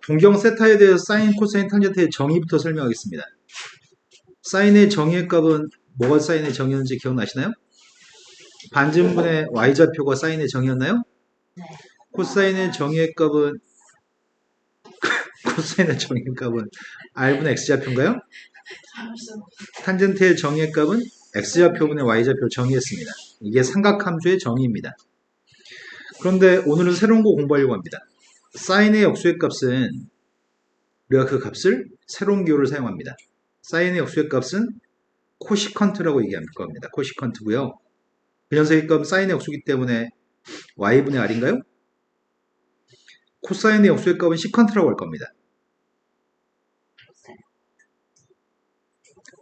동경 세타에 대해서 사인, 코사인, 탄젠트의 정의부터 설명하겠습니다. 사인의 정의의 값은 뭐가 사인의 정의였는지 기억나시나요? 반증분의 y좌표가 사인의 정의였나요? 네. 코사인의 정의의 값은 코사인의 정의의 값은 r분의 x좌표인가요? 탄젠트의 정의의 값은 x좌표분의 y좌표 정의였습니다. 이게 삼각함수의 정의입니다. 그런데 오늘은 새로운 거 공부하려고 합니다. 사인의 역수의 값은 우리가 그 값을 새로운 기호를 사용합니다. 사인의 역수의 값은 코시컨트라고 얘기할 겁니다. 코시컨트고요. 그 녀석의 값은 사인의 역수이기 때문에 y분의 r인가요? 코사인의 역수의 값은 시컨트라고 할 겁니다.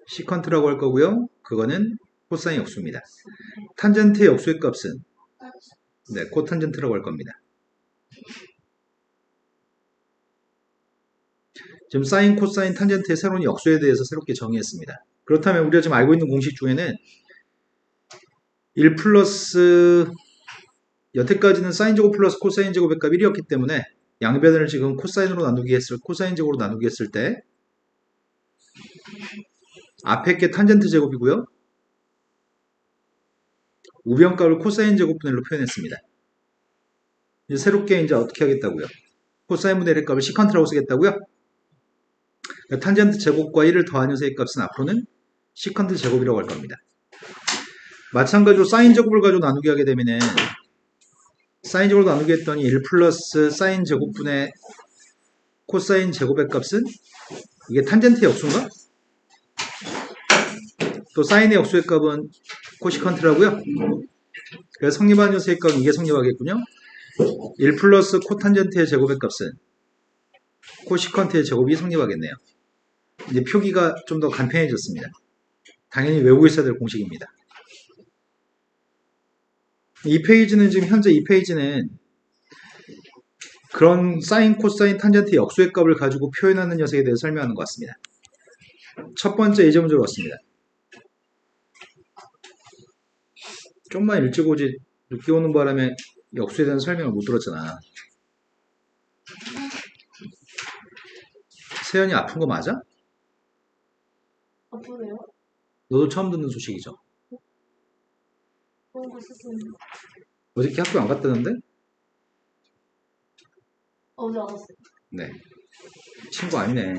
시컨트라고 할 거고요. 그거는 코사인 역수입니다. 탄젠트의 역수의 값은 코탄젠트라고 할 겁니다. 지금 사인, 코사인, 탄젠트의 새로운 역수에 대해서 새롭게 정의했습니다. 그렇다면 우리가 지금 알고 있는 공식 중에는 1 플러스 여태까지는 사인 제곱 플러스 코사인 제곱의 값 1이었기 때문에 양변을 지금 코사인으로 나누기 했을 코사인 제곱으로 나누기 했을 때 앞에 게 탄젠트 제곱이고요. 우변값을 코사인 제곱분의 1로 표현했습니다. 이제 새롭게 이제 어떻게 하겠다고요? 코사인 분의 1의 값을 시컨트라고 쓰겠다고요? 탄젠트 제곱과 1을 더한 녀석의 값은 앞으로는 시컨트 제곱이라고 할 겁니다. 마찬가지로 사인 제곱을 가지고 나누기 하게 되면은 사인 제곱으로 나누기 했더니 1 플러스 사인 제곱분의 코사인 제곱의 값은 이게 탄젠트 역수인가? 또 사인의 역수의 값은 코시컨트라고요. 그래서 성립한 녀석의 값은 이게 성립하겠군요. 1 플러스 코탄젠트의 제곱의 값은 코시컨트의 제곱이 성립하겠네요. 이제 표기가 좀 더 간편해졌습니다. 당연히 외우고 있어야 될 공식입니다. 이 페이지는 지금 현재 이 페이지는 그런 사인, 코사인, 탄젠트 역수의 값을 가지고 표현하는 녀석에 대해서 설명하는 것 같습니다. 첫 번째 예제 문제로 왔습니다. 좀만 일찍 오지 늦게 오는 바람에 역수에 대한 설명을 못 들었잖아. 세연이 아픈 거 맞아? 아프네요? 너도 처음 듣는 소식이죠? 어저께 학교 안 갔다는데? 어제 알았어요. 네. 친구 아니네.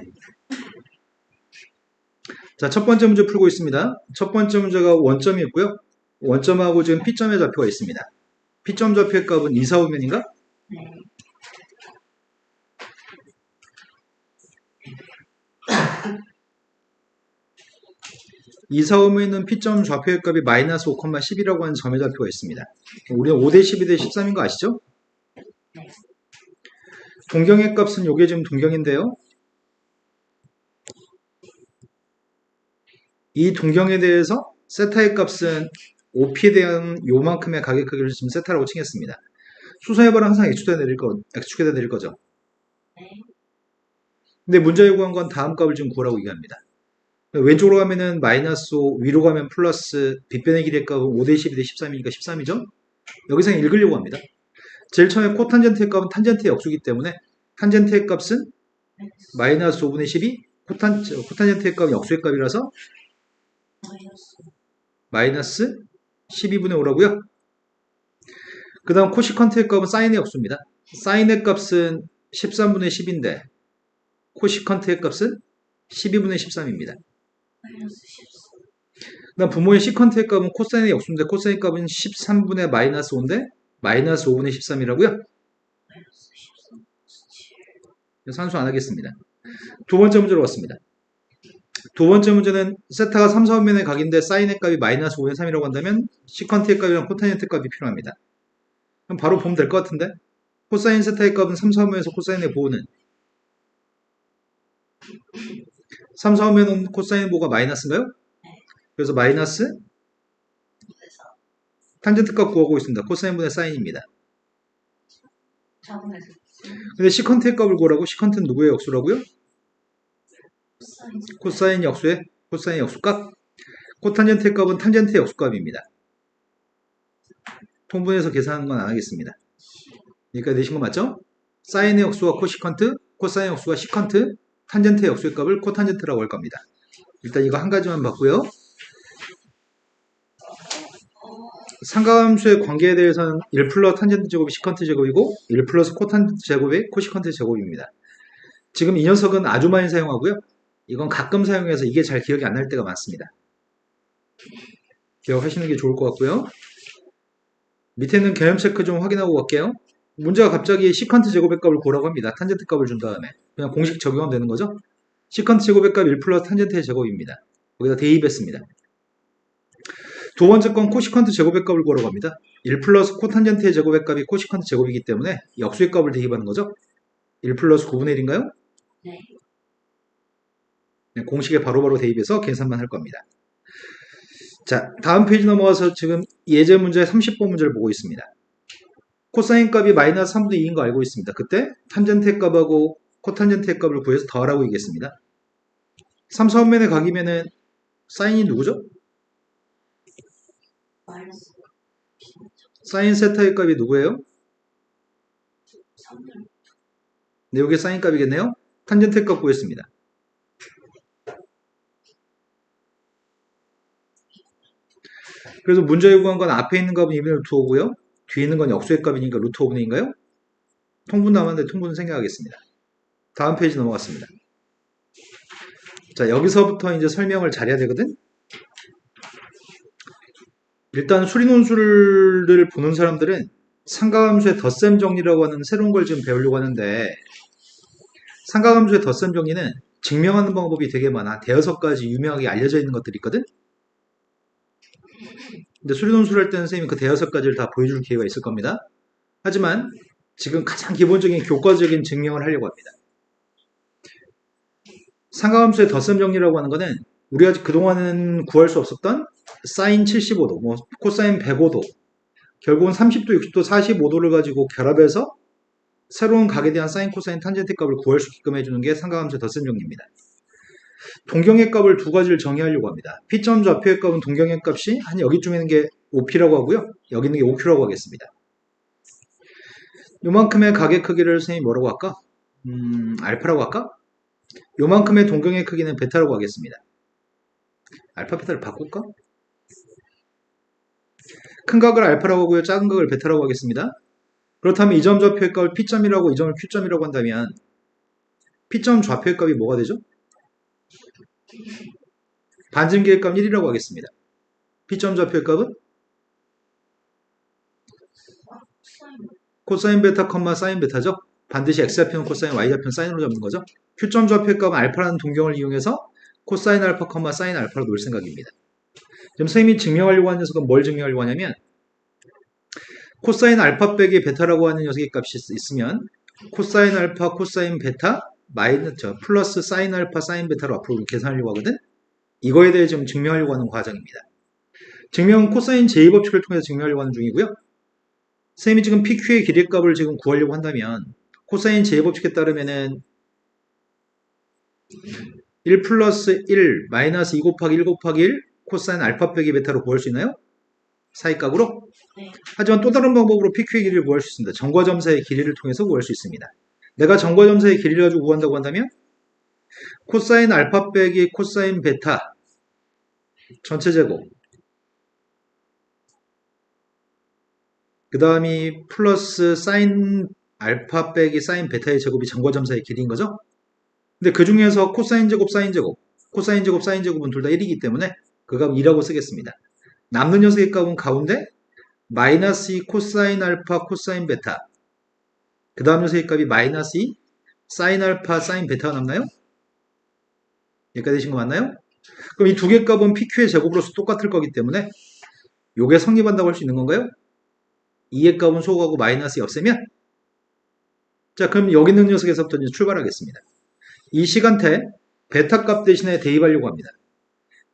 자, 첫 번째 문제 풀고 있습니다. 첫 번째 문제가 원점이 있고요. 원점하고 지금 P점의 좌표가 있습니다. P점 좌표의 값은 2, 4, 5면인가? 네. 이 4, 5면은 P점 좌표의 값이 마이너스 5,10이라고 하는 점의 좌표가 있습니다. 우리는 5 대 12 대 13인 거 아시죠? 동경의 값은 요게 지금 동경인데요. 이 동경에 대해서 세타의 값은 OP에 대한 요만큼의 가격 크기를 지금 세타라고 칭했습니다. 수선해봐라 항상 X축에다 내릴 거죠. 근데 문제 요구한 건 다음 값을 지금 구하라고 얘기합니다. 왼쪽으로 가면은 마이너스 5, 위로 가면 플러스, 빗변의 길이의 값은 5 대 12 대 13이니까 13이죠? 여기서 읽으려고 합니다. 제일 처음에 코탄젠트의 값은 탄젠트의 역수이기 때문에 탄젠트의 값은 마이너스 5분의 12, 코탄젠트의 값은 역수의 값이라서 마이너스 12분의 5라고요. 그 다음 코시컨트의 값은 사인의 역수입니다. 사인의 값은 13분의 10인데 코시컨트의 값은 12분의 13입니다. 그 다음 부모의 시컨트의 값은 코사인의 역수인데 코사인의 값은 13분의 마이너스 5인데 마이너스 5분의 13이라고요. 산수 안 하겠습니다. 두 번째 문제로 왔습니다. 두 번째 문제는 세타가 3, 4분면의 각인데 사인의 값이 마이너스 5의 3이라고 한다면 시컨트의 값이랑 코탄젠트 값이 필요합니다. 그럼 바로 보면 될 것 같은데 코사인 세타의 값은 3, 4분면에서 코사인의 보호는 3, 4분면은 코사인의 보호가 마이너스인가요? 그래서 마이너스 탄젠트 값 구하고 있습니다. 코사인분의 사인입니다. 근데 시컨트의 값을 구하라고? 시컨트는 누구의 역수라고요? 코사인 역수의 코사인 역수값. 코탄젠트의 값은 탄젠트의 역수값입니다. 통분해서 계산하는 건 안 하겠습니다. 여기까지 되신 거 맞죠? 사인의 역수가 코시컨트, 코사인의 역수가 시컨트, 탄젠트의 역수의 값을 코탄젠트라고 할 겁니다. 일단 이거 한 가지만 봤고요. 삼각함수의 관계에 대해서는 1 플러스 탄젠트 제곱이 시컨트 제곱이고 1 플러스 코탄젠트 제곱이 코시컨트 제곱입니다. 지금 이 녀석은 아주 많이 사용하고요. 이건 가끔 사용해서 이게 잘 기억이 안 날 때가 많습니다. 기억하시는 게 좋을 것 같고요. 밑에는 개념 체크 좀 확인하고 갈게요. 문제가 갑자기 시컨트 제곱의 값을 구하라고 합니다. 탄젠트 값을 준 다음에 그냥 공식 적용하면 되는 거죠. 시컨트 제곱의 값 1 플러스 탄젠트의 제곱입니다. 거기다 대입했습니다. 두 번째 건 코시컨트 제곱의 값을 구하라고 합니다. 1 플러스 코탄젠트의 제곱의 값이 코시컨트 제곱이기 때문에 역수의 값을 대입하는 거죠. 1 플러스 9분의 1인가요? 네. 공식에 바로바로 대입해서 계산만 할 겁니다. 자, 다음 페이지 넘어가서 지금 예제 문제 30번 문제를 보고 있습니다. 코사인 값이 마이너스 3분의 2인 거 알고 있습니다. 그때 탄젠트의 값하고 코탄젠트의 값을 구해서 더하라고 얘기했습니다. 3, 4분면에 각이면은 사인이 누구죠? 마이너스 사인 세타의 값이 누구예요? 3분. 네, 이게 사인 값이겠네요. 탄젠트의 값 구했습니다. 그래서 문제에 구한 건 앞에 있는 값은 2분의 루트 5고요. 뒤에 있는 건 역수의 값이니까 루트 5분의인가요? 통분 남았는데 통분은 생략하겠습니다. 다음 페이지 넘어갔습니다. 자, 여기서부터 이제 설명을 잘해야 되거든. 일단 수리논술을 보는 사람들은 삼각함수의 덧셈 정리라고 하는 새로운 걸 지금 배우려고 하는데, 삼각함수의 덧셈 정리는 증명하는 방법이 되게 많아. 대여섯 가지 유명하게 알려져 있는 것들이 있거든. 근데 수리논술 할 때는 선생님이 그 대여섯 가지를 다 보여줄 기회가 있을 겁니다. 하지만 지금 가장 기본적인 교과적인 증명을 하려고 합니다. 삼각함수의 덧셈 정리라고 하는 거는 우리가 그동안은 구할 수 없었던 사인 75도, 뭐 코사인 105도, 결국은 30도, 60도, 45도를 가지고 결합해서 새로운 각에 대한 사인, 코사인, 탄젠트 값을 구할 수 있게끔 해주는 게 삼각함수의 덧셈 정리입니다. 동경의 값을 두 가지를 정의하려고 합니다. P점 좌표의 값은 동경의 값이 한 여기쯤에 있는 게 OP라고 하고요. 여기 있는 게 OQ라고 하겠습니다. 요만큼의 각의 크기를 선생님이 뭐라고 할까? 알파라고 할까? 요만큼의 동경의 크기는 베타라고 하겠습니다. 알파, 베타를 바꿀까? 큰 각을 알파라고 하고요. 작은 각을 베타라고 하겠습니다. 그렇다면 이 점 좌표의 값을 P점이라고 이 점을 Q점이라고 한다면 P점 좌표의 값이 뭐가 되죠? 반증기의 값 1이라고 하겠습니다. P점 좌표의 값은 코사인 베타, 사인 베타죠. 반드시 X좌표는 코사인, Y좌표는 사인으로 잡는 거죠. Q점 좌표의 값은 알파라는 동경을 이용해서 코사인 알파, 사인 알파로 놓을 생각입니다. 지금 선생님이 증명하려고 하는 녀석은 뭘 증명하려고 하냐면 코사인 알파 빼기 베타라고 하는 녀석의 값이 있으면 코사인 알파, 코사인 베타 플러스 사인 알파, 사인 베타로 앞으로 계산하려고 하거든. 이거에 대해 지금 증명하려고 하는 과정입니다. 증명은 코사인 제2법칙을 통해서 증명하려고 하는 중이고요. 선생님이 지금 PQ의 길이의 값을 지금 구하려고 한다면 코사인 제2법칙에 따르면은 1 플러스 1 마이너스 2 곱하기 1 곱하기 1 코사인 알파 빼기 베타로 구할 수 있나요? 사이값으로? 네. 하지만 또 다른 방법으로 PQ의 길이를 구할 수 있습니다. 정과점사의 길이를 통해서 구할 수 있습니다. 내가 정과점사의 길이를 가지고 구한다고 한다면 코사인 알파 빼기 코사인 베타 전체 제곱 그 다음이 플러스 사인 알파 빼기 사인 베타의 제곱이 정과점사의 길이인 거죠. 근데 그 중에서 코사인 제곱, 사인 제곱, 코사인 제곱, 사인 제곱은 둘 다 1이기 때문에 그 값 2라고 쓰겠습니다. 남는 녀석의 값은 가운데 마이너스 2 코사인 알파, 코사인 베타 그 다음 녀석의 값이 마이너스 2 사인 알파, 사인 베타가 남나요? 여기까지 되신 거 맞나요? 그럼 이 두 개 값은 PQ의 제곱으로서 똑같을 거기 때문에 요게 성립한다고 할 수 있는 건가요? 2의 값은 소거하고 마이너스 없애면 자 그럼 여기 있는 녀석에서부터 이제 출발하겠습니다. 이 시간대 베타 값 대신에 대입하려고 합니다.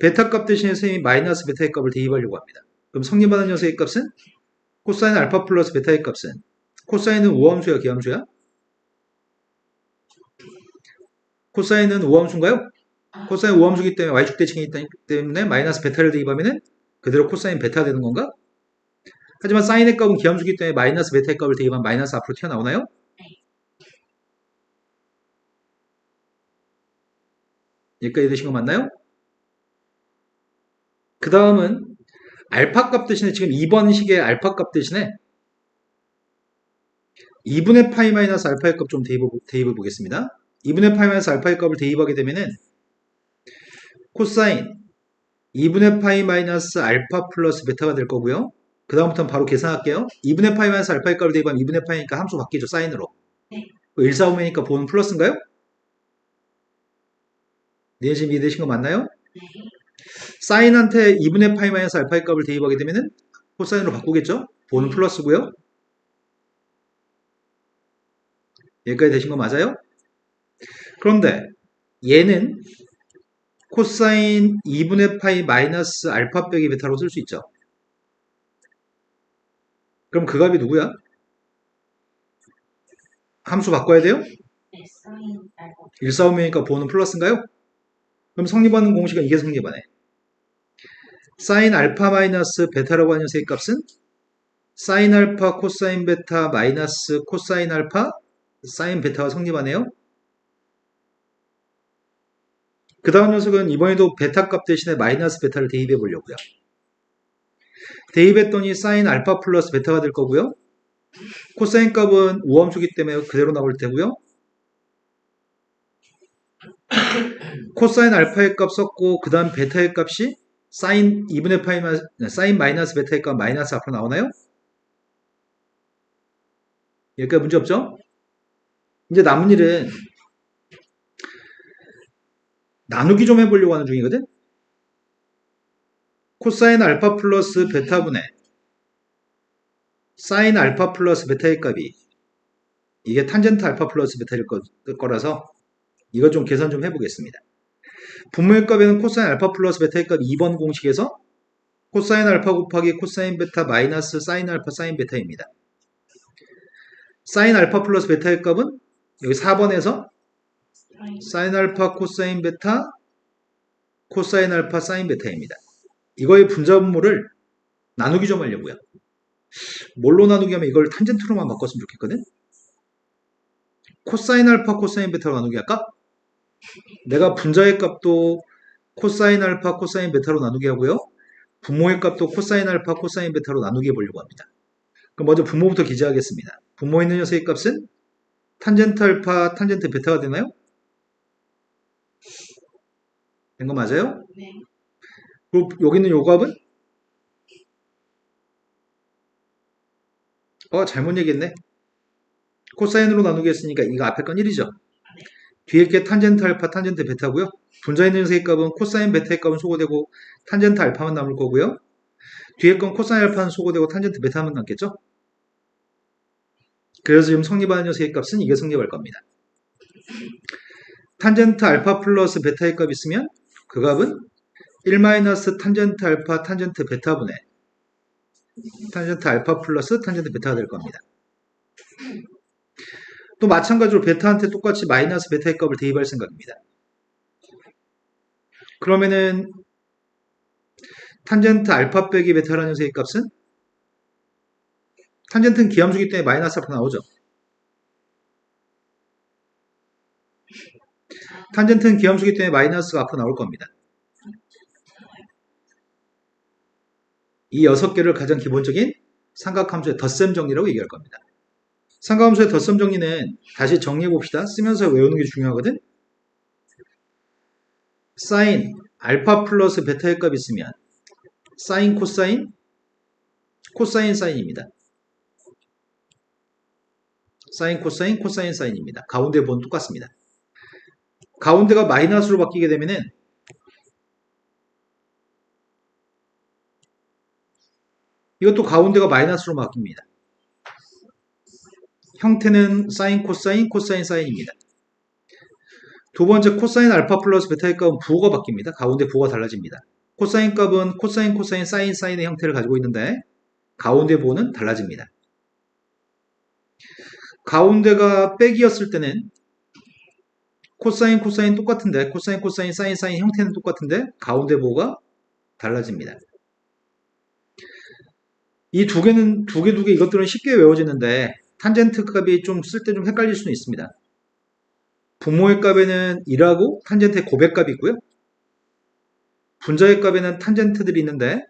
베타 값 대신에 선생님이 마이너스 베타의 값을 대입하려고 합니다. 그럼 성립하는 녀석의 값은 코사인 알파 플러스 베타의 값은 코사인은 우함수야 기함수야? 코사인은 우함수인가요? 코사인 우함수기 때문에 y축 대칭이기 때문에 마이너스 베타를 대입하면 그대로 코사인 베타 되는 건가? 하지만 사인의 값은 기함수기 때문에 마이너스 베타의 값을 대입하면 마이너스 앞으로 튀어나오나요? 여기까지 되신 거 맞나요? 그 다음은 알파 값 대신에 지금 2번 식의 알파 값 대신에 2분의 파이 마이너스 알파의 값 좀 대입해 보겠습니다. 2분의 파이 마이너스 알파의 값을 대입하게 되면은 코사인 2분의 파이 마이너스 알파 플러스 베타가 될 거고요. 그 다음부터는 바로 계산할게요. 2분의 파이 마이너스 알파의 값을 대입하면 2분의 파이니까 함수 바뀌죠. 사인으로. 1,4,5이니까 보는 플러스인가요? 네, 지금 이해되신 거 맞나요? 사인한테 2분의 파이 마이너스 알파의 값을 대입하게 되면은 코사인으로 바꾸겠죠? 보는 플러스고요. 여기까지 되신 거 맞아요? 그런데 얘는 코사인 2분의 파이 마이너스 알파 빼기 베타로 쓸 수 있죠. 그럼 그 값이 누구야? 함수 바꿔야 돼요? 네, 사인 알파. 1,4,5이니까 보는 플러스인가요? 그럼 성립하는 공식은 이게 성립하네. 사인 알파 마이너스 베타라고 하는 녀석의 값은 사인 알파 코사인 베타 마이너스 코사인 알파 사인 베타가 성립하네요. 그 다음 녀석은 이번에도 베타 값 대신에 마이너스 베타를 대입해 보려고요. 대입했더니 사인 알파 플러스 베타가 될 거고요. 코사인 값은 우함수기 때문에 그대로 나올 테고요. 코사인 알파의 값 썼고 그 다음 베타의 값이 사인 2분의 파이 사인 마이너스 베타의 값 마이너스 앞으로 나오나요? 여기까지 문제 없죠? 이제 남은 일은 나누기 좀 해보려고 하는 중이거든? 코사인 알파 플러스 베타분의 사인 알파 플러스 베타의 값이 이게 탄젠트 알파 플러스 베타일 거라서 이거 좀 계산 좀 해보겠습니다. 분모의 값에는 코사인 알파 플러스 베타의 값 2번 공식에서 코사인 알파 곱하기 코사인 베타 마이너스 사인 알파 사인 베타입니다. 사인 알파 플러스 베타의 값은 여기 4번에서 사인 알파 코사인 베타 코사인 알파 사인 베타입니다. 이거의 분자분모를 나누기 좀 하려고요. 뭘로 나누기 하면 이걸 탄젠트로만 바꿨으면 좋겠거든? 코사인 알파 코사인 베타로 나누기 할까? 내가 분자의 값도 코사인 알파 코사인 베타로 나누기 하고요. 분모의 값도 코사인 알파 코사인 베타로 나누기 해보려고 합니다. 그럼 먼저 분모부터 기재하겠습니다. 분모에 있는 녀석의 값은 탄젠트 알파 탄젠트 베타가 되나요? 된 거 맞아요? 네. 그리고 여기 있는 요 값은? 잘못 얘기했네. 코사인으로 나누기 했으니까 이거 앞에 건 1이죠. 뒤에 게 탄젠트 알파 탄젠트 베타고요. 분자에 있는 녀석의 값은 코사인 베타의 값은 소거되고 탄젠트 알파만 남을 거고요. 뒤에 건 코사인 알파는 소거되고 탄젠트 베타만 남겠죠. 그래서 지금 성립하는 녀석의 값은 이게 성립할 겁니다. 탄젠트 알파 플러스 베타의 값이 있으면 그 값은 1 마이너스 탄젠트 알파 탄젠트 베타분의 탄젠트 알파 플러스 탄젠트 베타가 될 겁니다. 또 마찬가지로 베타한테 똑같이 마이너스 베타의 값을 대입할 생각입니다. 그러면은 탄젠트 알파 빼기 베타라는 녀석의 값은 탄젠트는 기함수기 때문에 마이너스 앞으로 나오죠. 탄젠트는 기함수기 때문에 마이너스가 앞으로 나올 겁니다. 이 6개를 가장 기본적인 삼각함수의 덧셈 정리라고 얘기할 겁니다. 삼각함수의 덧셈 정리는 다시 정리해 봅시다. 쓰면서 외우는 게 중요하거든. 사인 알파 플러스 베타의 값이 있으면 사인 코사인 코사인 사인입니다. 사인 코사인 코사인 사인입니다. 가운데 본 똑같습니다. 가운데가 마이너스로 바뀌게 되면은 이것도 가운데가 마이너스로 바뀝니다. 형태는 사인 코사인 코사인 사인입니다. 두 번째 코사인 알파 플러스 베타의 값은 부호가 바뀝니다. 가운데 부호가 달라집니다. 코사인 값은 코사인 코사인 사인 사인의 형태를 가지고 있는데 가운데 부호는 달라집니다. 가운데가 빼기였을 때는 코사인 코사인 똑같은데 코사인 코사인 사인 사인 형태는 똑같은데 가운데 부호가 달라집니다. 이 두 개는 두 개 이것들은 쉽게 외워지는데 탄젠트 값이 좀 쓸 때 좀 헷갈릴 수는 있습니다. 분모의 값에는 1하고 탄젠트의 고백값이 있고요. 분자의 값에는 탄젠트들이 있는데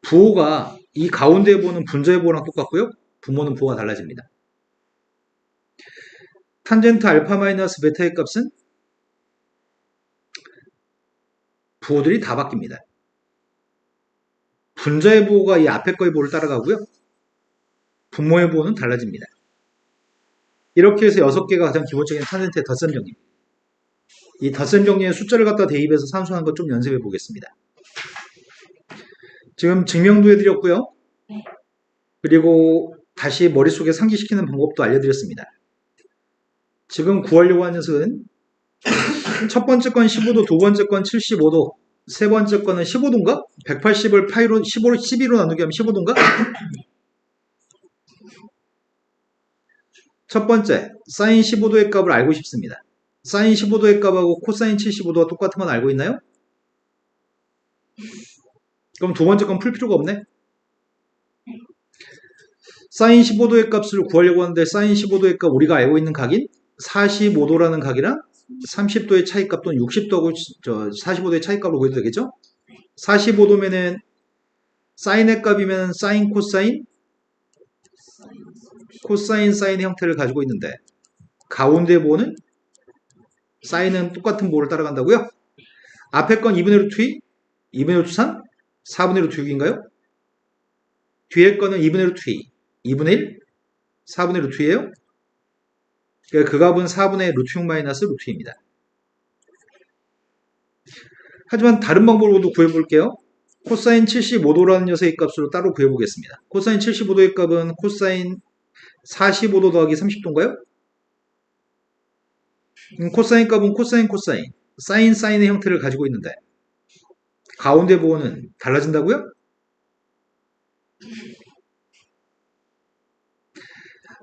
부호가 이 가운데 부호는 분자의 부호랑 똑같고요. 분모는 부호가 달라집니다. 탄젠트 알파 마이너스 베타의 값은 부호들이 다 바뀝니다. 분자의 부호가 이 앞에 거의 부호를 따라가고요. 분모의 부호는 달라집니다. 이렇게 해서 6개가 가장 기본적인 탄젠트의 덧셈 정리. 이 덧셈 정리에 숫자를 갖다 대입해서 산수하는 것 좀 연습해 보겠습니다. 지금 증명도 해드렸고요. 그리고 다시 머릿속에 상기시키는 방법도 알려드렸습니다. 지금 구하려고 하는 녀석은 첫 번째 건 15도, 두 번째 건 75도, 세 번째 거는 15도인가? 180을 파이로 12로 나누기 하면 15도인가? 첫 번째, 사인 15도의 값을 알고 싶습니다. 사인 15도의 값하고 코사인 75도가 똑같은 건 알고 있나요? 그럼 두 번째 건 풀 필요가 없네? 사인 15도의 값을 구하려고 하는데 사인 15도의 값 우리가 알고 있는 각인 45도라는 각이랑 30도의 차이값 또는 60도하고 45도의 차이값으로 구해도 되겠죠? 45도면은 사인의 값이면 사인 코사인 코사인 사인의 형태를 가지고 있는데 가운데 부호는 사인은 똑같은 부호를 따라간다고요? 앞에 건 2분의 루트 2, 2분의 루트 3, 4분의 루트 6인가요? 뒤에 거는 2분의 루트 2, 2분의 1, 4분의 루트 2예요? 그러니까 그 값은 4분의 루트 6 마이너스 루트 2입니다. 하지만 다른 방법으로도 구해볼게요. 코사인 75도라는 녀석의 값으로 따로 구해보겠습니다. 코사인 75도의 값은 코사인 45도 더하기 30도인가요? 코사인 값은 코사인 코사인, 사인 사인의 형태를 가지고 있는데 가운데 부호는 달라진다고요?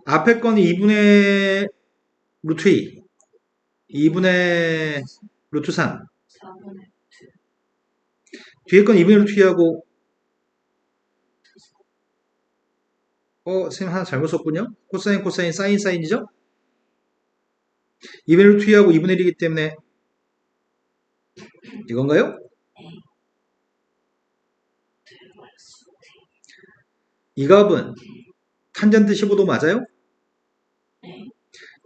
앞에 건 2분의 루트 2, 2분의 루트 3, 뒤에 건 2분의 루트 2하고 선생님 하나 잘못 썼군요. 코사인 코사인 사인 사인이죠? 2분의 루트 2하고 2분의 1이기 때문에 이건가요? 이 값은 탄젠트 15도 맞아요?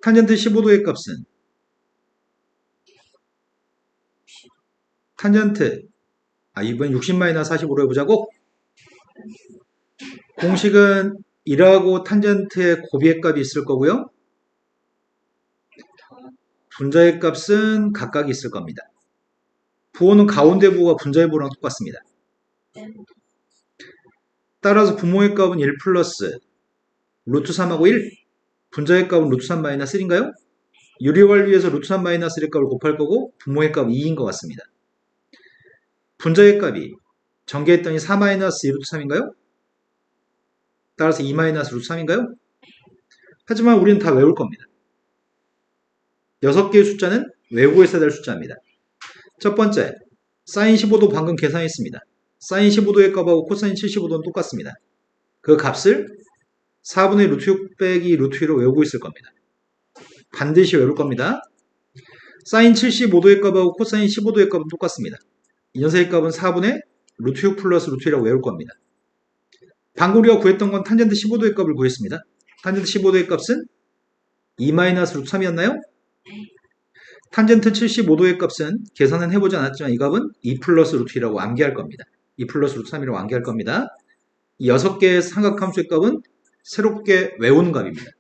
탄젠트 15도의 값은 탄젠트 이번 60-45로 해보자고. 공식은 1하고 탄젠트의 곱의 값이 있을 거고요. 분자의 값은 각각 있을 겁니다. 부호는 가운데 부호가 분자의 부호랑 똑같습니다. 따라서 분모의 값은 1 플러스 루트 3하고 1, 분자의 값은 루트 3 마이너스 1인가요? 유리원리에서 루트 3 마이너스 1의 값을 곱할 거고 분모의 값 2인 것 같습니다. 분자의 값이 전개했더니 4 마이너스 2 루트 3인가요? 따라서 2 마이너스 루트 3인가요? 하지만 우리는 다 외울 겁니다. 6개의 숫자는 외우고 있어야 될 숫자입니다. 첫 번째, 사인 15도 방금 계산했습니다. 사인 15도의 값하고 코사인 75도는 똑같습니다. 그 값을 4분의 루트 6 빼기 루트 2로 외우고 있을 겁니다. 반드시 외울 겁니다. 사인 75도의 값하고 코사인 15도의 값은 똑같습니다. 이 녀석의 값은 4분의 루트 6 플러스 루트 2라고 외울 겁니다. 방금 우리가 구했던 건 탄젠트 15도의 값을 구했습니다. 탄젠트 15도의 값은 2 마이너스 루트 3이었나요? 탄젠트 75도의 값은 계산은 해보지 않았지만 이 값은 2 플러스 루트 2라고 암기할 겁니다. 2 플러스 루트 3이라고 암기할 겁니다. 이 6개의 삼각함수의 값은 새롭게 외우는 값입니다.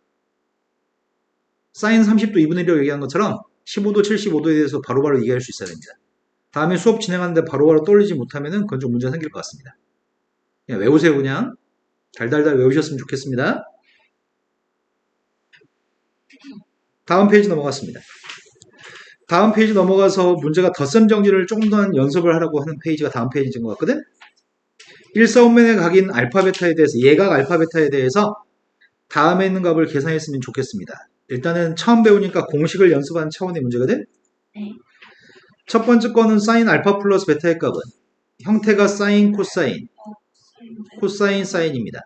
사인 30도 2분의 1이라고 얘기한 것처럼 15도, 75도에 대해서 바로바로 얘기할 수 있어야 됩니다. 다음에 수업 진행하는데 바로바로 떠올리지 못하면 그건 좀 문제가 생길 것 같습니다. 그냥 외우세요. 그냥 달달달 외우셨으면 좋겠습니다. 다음 페이지 넘어갔습니다. 다음 페이지 넘어가서 문제가 덧셈 정리를 조금 더 연습을 하라고 하는 페이지가 다음 페이지인 것 같거든? 1사분면의 각인 알파 베타에 대해서 예각 알파 베타에 대해서 다음에 있는 값을 계산했으면 좋겠습니다. 일단은 처음 배우니까 공식을 연습하는 차원의 문제거든? 첫 번째 거는 사인 알파 플러스 베타의 값은 형태가 사인 코사인 코사인 사인입니다.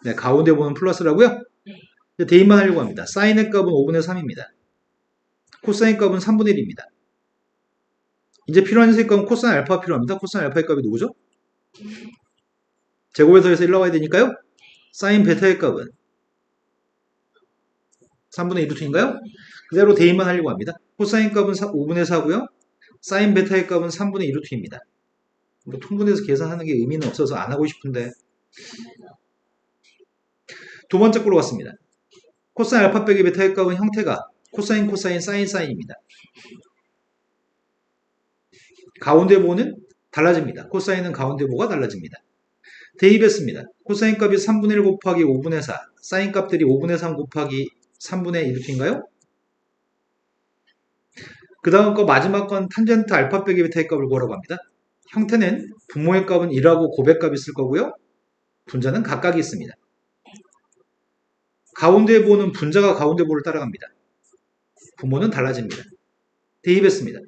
네, 가운데 보는 플러스라고요? 네. 이제 대입만 하려고 합니다. 사인의 값은 5분의 3입니다. 코사인 값은 3분의 1입니다. 이제 필요한 녀석의 값은 코사인 알파가 필요합니다. 코사인 알파의 값이 누구죠? 제곱에서 해서 1 나와야 되니까요. 사인 베타의 값은 3분의 1루트인가요? 그대로 대입만 하려고 합니다. 코사인 값은 5분의 4고요. 사인 베타의 값은 3분의 2루트입니다. 뭐 통분해서 계산하는 게 의미는 없어서 안 하고 싶은데 두 번째 걸로 갔습니다. 코사인 알파 빼기 베타의 값은 형태가 코사인 코사인 사인 사인입니다. 가운데 보는 달라집니다. 코사인은 가운데 보가 달라집니다. 대입했습니다. 코사인 값이 3분의 1 곱하기 5분의 4 사인 값들이 5분의 3 곱하기 3분의 2루트인가요? 그 다음 거 마지막 건 탄젠트 알파 빼기 베타의 값을 구하라고 합니다. 형태는 분모의 값은 1하고 곱의 값이 있을 거고요. 분자는 각각이 있습니다. 가운데 보는 분자가 가운데 보를 따라갑니다. 분모는 달라집니다. 대입했습니다.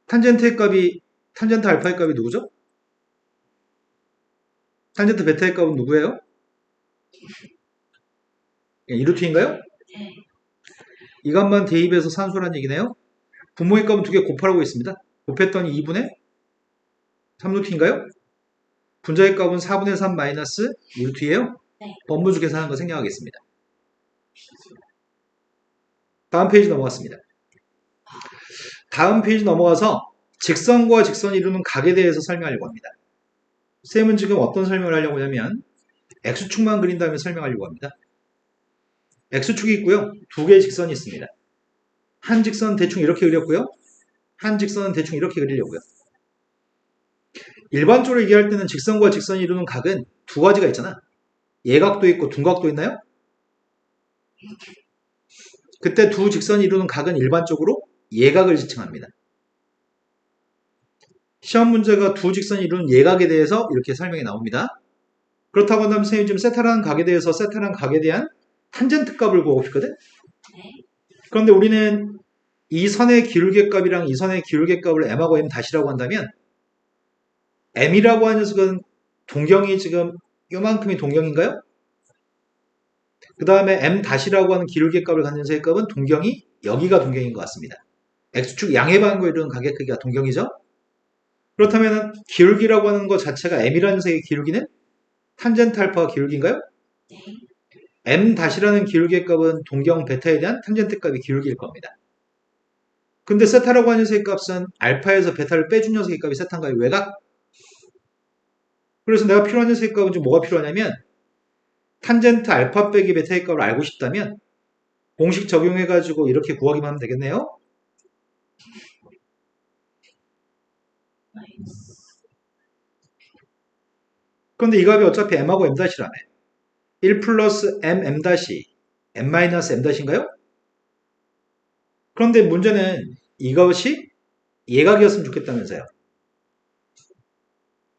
탄젠트의 값이 탄젠트 알파의 값이 누구죠? 탄젠트 베타의 값은 누구예요? 2루트인가요? 네. 이 값만 대입해서 산수라는 얘기네요. 분모의 값은 두 개 곱하라고 있습니다. 곱했더니 2분의 3루트인가요? 분자의 값은 4분의 3 마이너스 2루트예요. 네. 번분수 계산한 거 생략하겠습니다. 다음 페이지 넘어갔습니다. 다음 페이지 넘어가서 직선과 직선이 이루는 각에 대해서 설명하려고 합니다. 쌤은 지금 어떤 설명을 하려고 하냐면 X축만 그린 다음에 설명하려고 합니다. X축이 있고요. 두 개의 직선이 있습니다. 한 직선 대충 이렇게 그렸고요. 한 직선은 대충 이렇게 그리려고요. 일반적으로 얘기할 때는 직선과 직선이 이루는 각은 두 가지가 있잖아. 예각도 있고 둔각도 있나요? 그때 두 직선이 이루는 각은 일반적으로 예각을 지칭합니다. 시험 문제가 두 직선이 이루는 예각에 대해서 이렇게 설명이 나옵니다. 그렇다고 한다면 선생님이 지금 세타라는 각에 대해서 세타라는 각에 대한 탄젠트 값을 구하고 싶거든? 그런데 우리는 이 선의 기울기 값이랑 이 선의 기울기 값을 m하고 m 다시라고 한다면 m이라고 하는 녀석은 동경이 지금 요만큼이 동경인가요? 그 다음에 m 다시라고 하는 기울기 값을 갖는 녀석의 값은 동경이 여기가 동경인 것 같습니다. x축 양의 반과 이루는 각의 크기가 동경이죠? 그렇다면 기울기라고 하는 것 자체가 m이라는 녀석의 기울기는 탄젠트 알파가 기울기인가요? m 다시라는 기울기의 값은 동경 베타에 대한 탄젠트 값이 기울기일 겁니다. 근데 세타라고 하는 녀석의 값은 알파에서 베타를 빼준 녀석의 값이 세타인가요? 외곽? 그래서 내가 필요한 녀석의 값은 지금 뭐가 필요하냐면 탄젠트 알파 빼기 베타의 값을 알고 싶다면 공식 적용해가지고 이렇게 구하기만 하면 되겠네요. 그런데 이 값이 어차피 m하고 m-라며 1 플러스 m 다시 m 마이너스 m 다시인가요? 그런데 문제는 이것이 예각이었으면 좋겠다면서요.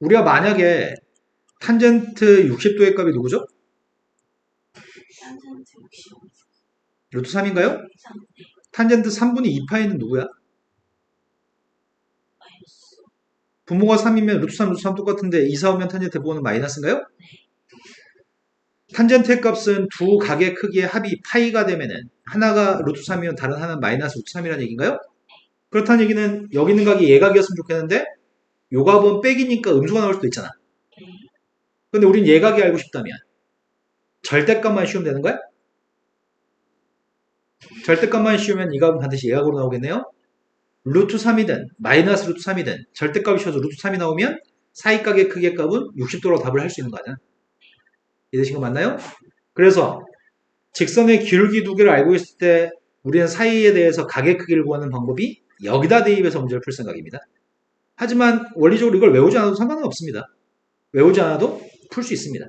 우리가 만약에 탄젠트 60도의 값이 누구죠? 루트 3인가요? 탄젠트 3분의 2파이는 누구야? 분모가 3이면 루트 3, 루트 3 똑같은데 2, 4 오면 탄젠트 부호는 마이너스인가요? 탄젠트의 값은 두 각의 크기의 합이 파이가 되면은 하나가 루트 3이면 다른 하나는 마이너스 루트 3이라는 얘기인가요? 그렇다는 얘기는 여기 있는 각이 예각이었으면 좋겠는데 요 값은 빼기니까 음수가 나올 수도 있잖아. 근데 우린 예각이 알고 싶다면 절대값만 씌우면 되는 거야? 절대값만 씌우면 이 값은 반드시 예각으로 나오겠네요. 루트 3이든 마이너스 루트 3이든 절대값이 씌워서 루트 3이 나오면 사이각의 크기의 값은 60도로 답을 할 수 있는 거잖아. 이해되신 거 맞나요? 그래서 직선의 기울기 두 개를 알고 있을 때 우리는 사이에 대해서 각의 크기를 구하는 방법이 여기다 대입해서 문제를 풀 생각입니다. 하지만 원리적으로 이걸 외우지 않아도 상관은 없습니다. 외우지 않아도 풀 수 있습니다.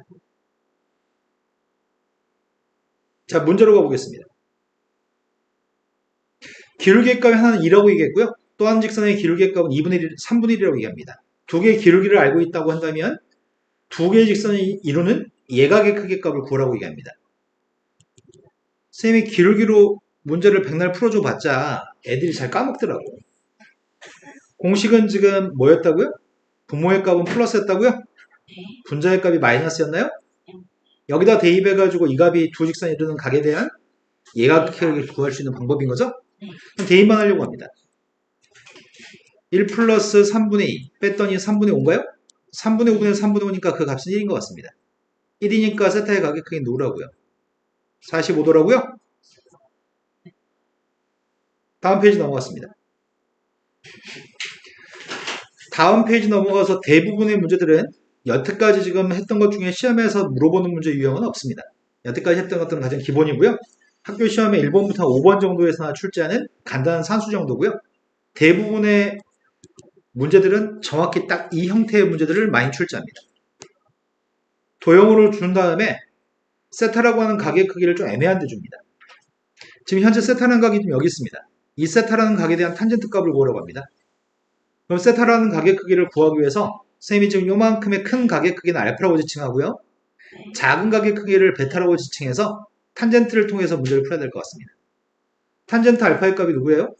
자, 문제로 가보겠습니다. 기울기의 값이 하나는 2라고 얘기했고요. 또 한 직선의 기울기의 값은 2분의 1, 3분의 1이라고 얘기합니다. 두 개의 기울기를 알고 있다고 한다면 두 개의 직선이 이루는 예각의 크기의 값을 구하라고 얘기합니다. 선생님이 기울기로 문제를 백날 풀어줘 봤자 애들이 잘 까먹더라고. 공식은 지금 뭐였다고요? 분모의 값은 플러스였다고요? 네. 분자의 값이 마이너스였나요? 여기다 대입해가지고 이 값이 두 직선이 이루는 각에 대한 예각각을 구할 수 있는 방법인 거죠? 네. 그럼 대입만 하려고 합니다. 1 플러스 3분의 2 뺐더니 3분의 5인가요? 3분의 5분의 3분의 5니까 그 값은 1인 것 같습니다. 1이니까 세타의 각의 크기 누구라고요? 45도라고요? 다음 페이지 넘어갔습니다. 다음 페이지 넘어가서 대부분의 문제들은 여태까지 지금 했던 것 중에 시험에서 물어보는 문제 유형은 없습니다. 여태까지 했던 것들은 가장 기본이고요. 학교 시험에 1번부터 5번 정도에서나 출제하는 간단한 산수 정도고요. 대부분의 문제들은 정확히 딱 이 형태의 문제들을 많이 출제합니다. 도형으로 준 다음에 세타라고 하는 각의 크기를 좀 애매한 데 줍니다. 지금 현재 세타라는 각이 지금 여기 있습니다. 이 세타라는 각에 대한 탄젠트 값을 구하려고 합니다. 그럼 세타라는 각의 크기를 구하기 위해서 선생님이 지금 요만큼의 큰 각의 크기는 알파라고 지칭하고요. 작은 각의 크기를 베타라고 지칭해서 탄젠트를 통해서 문제를 풀어야 될 것 같습니다. 탄젠트 알파의 값이 누구예요?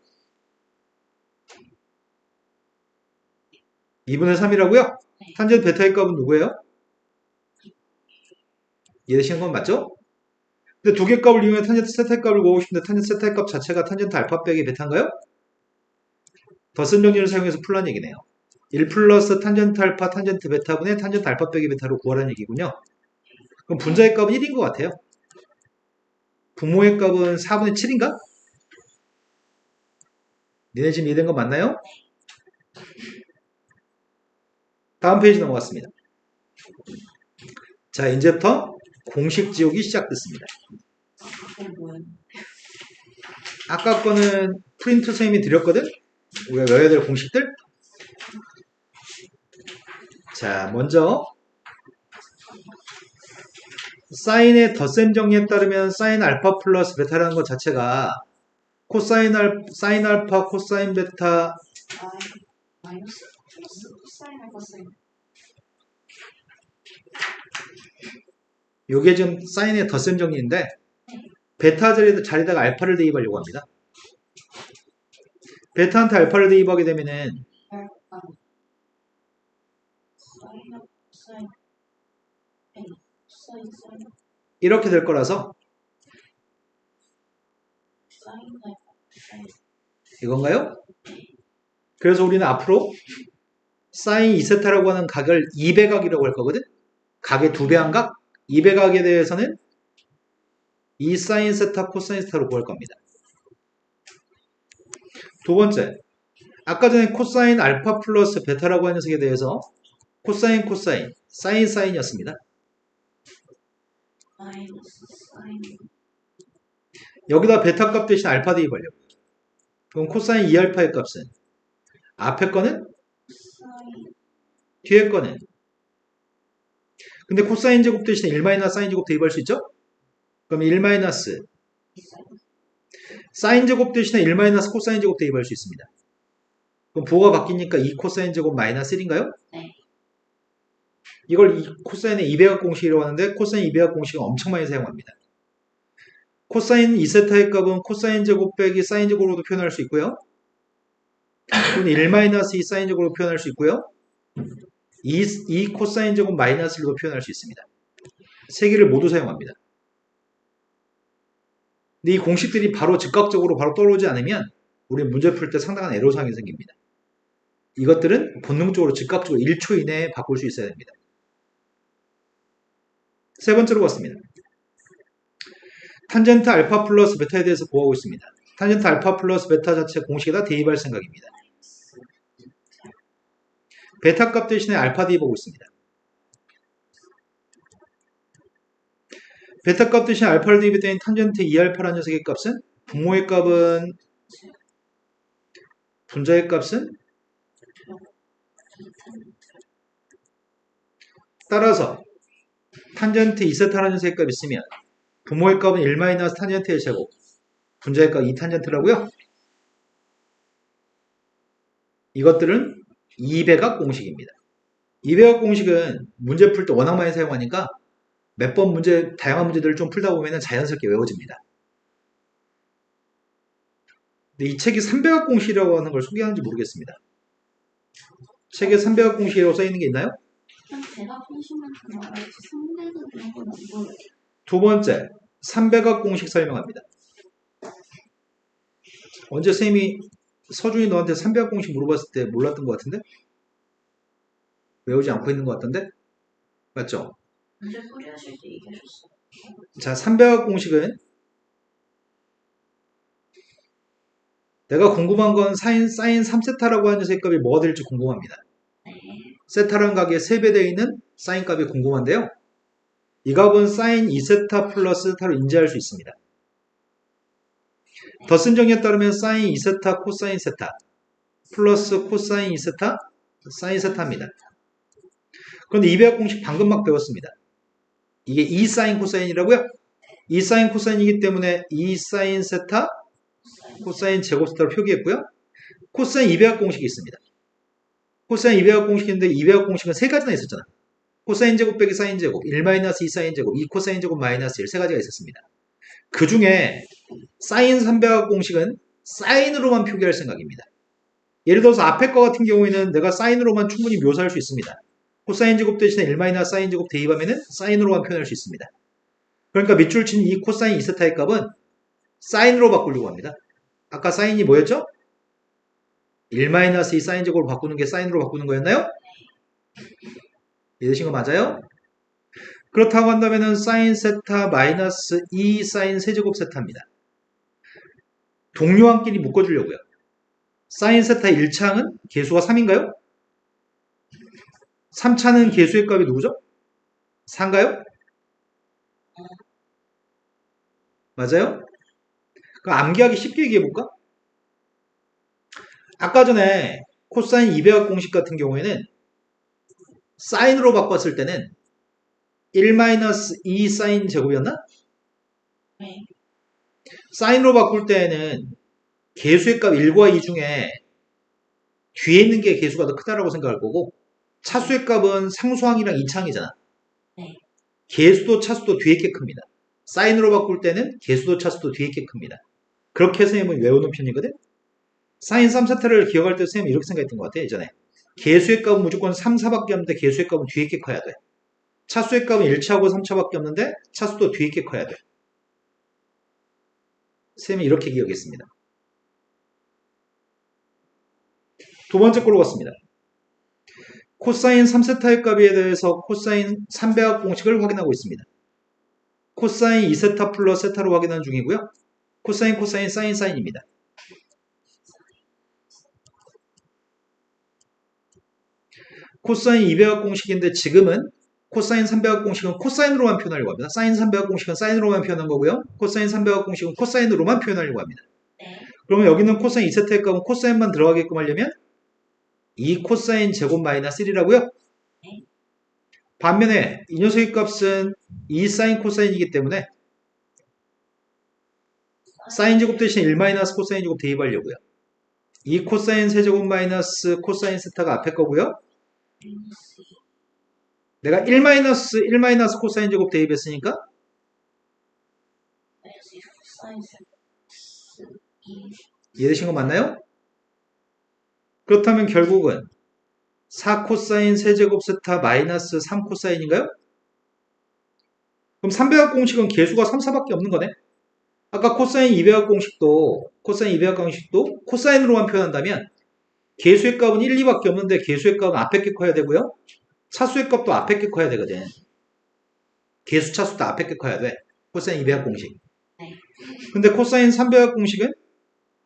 2분의 3이라고요? 탄젠트 베타의 값은 누구예요? 이해되시는 건 맞죠? 근데 두 개 값을 이용해 탄젠트 세타의 값을 구하고 싶은데 탄젠트 세타의 값 자체가 탄젠트 알파 빼기 베타인가요? 더 쓴 정리를 사용해서 풀라는 얘기네요. 1 플러스 탄젠트 알파 탄젠트 베타분의 탄젠트 알파 빼기 베타로 구하라는 얘기군요. 그럼 분자의 값은 1인 것 같아요. 분모의 값은 4분의 7인가? 니네 지금 이해된 거 맞나요? 다음 페이지 넘어갔습니다. 자, 이제부터 공식 지옥이 시작됐습니다. 이게 뭐예요? 아까 거는 프린트 선생님이 드렸거든? 우리가 외워야 될 공식들? 자, 먼저 사인의 덧셈 정리에 따르면 사인 알파 플러스 베타라는 것 자체가 사인 알파, 코사인 베타, 마이너스 플러스 코사인 알파 사인. 요게 지금 사인의 덧셈 정리인데 베타 자리에다가 알파를 대입하려고 합니다. 베타한테 알파를 대입하게 되면은 알파 사인 알파 사인 사인 이렇게 될 거라서 사인 알파 사인. 이건가요? 그래서 우리는 앞으로 사인 2세타라고 하는 각을 2배각이라고 할 거거든? 각의 2배 한 각? 2배각에 대해서는 2 사인 세타 코사인 세타로 구할 겁니다. 두 번째, 아까 전에 코사인 알파 플러스 베타라고 하는 녀석에 대해서 코사인 코사인, 사인 사인이었습니다. 마이너스 사인. 여기다 베타 값 대신 알파 대입하려고. 그럼 코사인 2알파의 값은 앞에 거는 사인. 뒤에 거는 근데 코사인 제곱 대신에 1 마이너스 사인 제곱 대입할 수 있죠? 그럼 1 마이너스 사인 제곱 대신에 1 마이너스 코사인 제곱 대입할 수 있습니다. 그럼 부호가 바뀌니까 2 코사인 제곱 마이너스 1인가요? 네. 이걸 코사인의 2배각 공식이라고 하는데 코사인 2배각 공식은 엄청 많이 사용합니다. 코사인 2세타의 값은 코사인 제곱 빼기 사인 제곱으로도 표현할 수 있고요. 또는 1 마이너스 2 사인 제곱으로 표현할 수 있고요. 2 코사인 제곱 마이너스 1로 표현할 수 있습니다. 세 개를 모두 사용합니다. 근데 이 공식들이 바로 즉각적으로 바로 떠오르지 않으면 우리 문제 풀 때 상당한 애로사항이 생깁니다. 이것들은 본능적으로 즉각적으로 1초 이내에 바꿀 수 있어야 됩니다. 세 번째로 봤습니다. 탄젠트 알파 플러스 베타에 대해서 구하고 있습니다. 탄젠트 알파 플러스 베타 자체 공식에다 대입할 생각입니다. 베타 값 대신에 알파 대입하고 있습니다. 베타 값 대신에 알파를 대입했더니 탄젠트 2알파라는 녀석의 값은 분모의 값은 분자의 값은 따라서 탄젠트 2세타라는 녀석의 값이 있으면 분모의 값은 1 마이너스 탄젠트의 제곱 분자의 값 2탄젠트라고요. 이것들은 2배각 공식입니다. 2배각 공식은 문제 풀 때 워낙 많이 사용하니까 몇 번 문제, 다양한 문제들을 좀 풀다 보면 자연스럽게 외워집니다. 근데 이 책이 3배각 공식이라고 하는 걸 소개하는지 모르겠습니다. 책에 300학 공식이라고 써있는 게 있나요? 그냥 제가 공식만큼 알아야지 상대도 이런 건 안 보여요. 두 번째, 300학 공식 설명합니다. 언제 쌤이 서준이 너한테 300학 공식 물어봤을 때 몰랐던 것 같은데? 외우지 않고 있는 것 같던데? 맞죠? 문제 풀이하실 때 얘기하셨어요. 자, 300학 공식은 내가 궁금한 건 사인 3세타라고 하는 녀석의 값이 뭐가 될지 궁금합니다. 네. 세타라는 값에 3배 되어 있는 사인 값이 궁금한데요. 이 값은 사인 2세타 플러스 세타로 인지할 수 있습니다. 더 쓴 정의에 따르면 사인 2세타 코사인 세타 플러스 코사인 2세타 사인 세타입니다. 그런데 200학 공식 방금 막 배웠습니다. 이게 2사인 코사인이라고요? 2사인 코사인이기 때문에 2사인 세타 코사인 제곱 세타로 표기했고요. 코사인 200학 공식이 있습니다. 코사인 200학 공식인데 200학 공식은 세 가지나 있었잖아. 코사인 제곱 빼기 사인 제곱, 1-2 사인 제곱, 2 코사인 제곱 마이너스 1 세 가지가 있었습니다. 그 중에 사인 300학 공식은 사인으로만 표기할 생각입니다. 예를 들어서 앞에 거 같은 경우에는 내가 사인으로만 충분히 묘사할 수 있습니다. 코사인 제곱 대신에 1- 사인 제곱 대입하면 사인으로만 표현할 수 있습니다. 그러니까 밑줄 친 이 코사인 2세타의 값은 사인으로 바꾸려고 합니다. 아까 사인이 뭐였죠? 1-2 사인 제곱으로 바꾸는 게 사인으로 바꾸는 거였나요? 이해되신 거 맞아요? 그렇다고 한다면 사인 세타 마이너스 2 사인 세제곱 세타입니다. 동료한끼리 묶어주려고요. 사인 세타 1차항은 개수가 3인가요? 3차는 개수의 값이 누구죠? 4인가요? 맞아요? 그럼 암기하기 쉽게 얘기해볼까? 아까 전에 코사인 200학 공식 같은 경우에는 사인으로 바꿨을 때는 1-2 사인 제곱이었나? 네. 사인으로 바꿀 때에는 개수의 값 1과 2 중에 뒤에 있는 게 개수가 더 크다라고 생각할 거고 차수의 값은 상수항이랑 2차항이잖아. 네. 개수도 차수도 뒤에 게 큽니다. 사인으로 바꿀 때는 개수도 차수도 뒤에 게 큽니다. 그렇게 선생님은 외우는 편이거든. 사인 3세타를 기억할 때 선생님은 이렇게 생각했던 것 같아 예전에. 개수의 값은 무조건 3, 4밖에 없는데 개수의 값은 뒤에 게 커야 돼. 차수의 값은 1차하고 3차밖에 없는데 차수도 뒤에 게 커야 돼. 선생님이 이렇게 기억했습니다. 두 번째 걸로 갔습니다. 코사인 3세타의 값에 대해서 코사인 300학 공식을 확인하고 있습니다. 코사인 2세타 플러스 세타로 확인하는 중이고요. 코사인, 코사인, 사인, 사인입니다. 코사인 200학 공식인데 지금은 코사인 300학 공식은 코사인으로만 표현하려고 합니다. 사인 300학 공식은 사인으로만 표현한 거고요. 코사인 300학 공식은 코사인으로만 표현하려고 합니다. 네. 그러면 여기는 코사인 2세타의 값은 코사인만 들어가게끔 하려면 2 코사인 제곱 마이너스 1이라고요? 네. 반면에 이 녀석의 값은 2 사인 코사인이기 때문에 사인 제곱 대신 1 코사인 제곱 대입하려고요. 2 코사인 세제곱 마이너스 코사인 세타가 앞에 거고요. 내가 1 코사인 제곱 대입했으니까 사인 이해되신 거 맞나요? 그렇다면 결국은 4 코사인 세제곱 세타 마이너스 3 코사인인가요? 그럼 300학 공식은 개수가 3, 4밖에 없는 거네. 아까 코사인 200학 공식도 코사인으로만 표현한다면 개수의 값은 1, 2밖에 없는데 개수의 값은 앞에 게 커야 되고요. 차수의 값도 앞에 게 커야 되거든. 개수 차수도 앞에 게 커야 돼. 코사인 200학 공식. 네. 근데 코사인 300학 공식은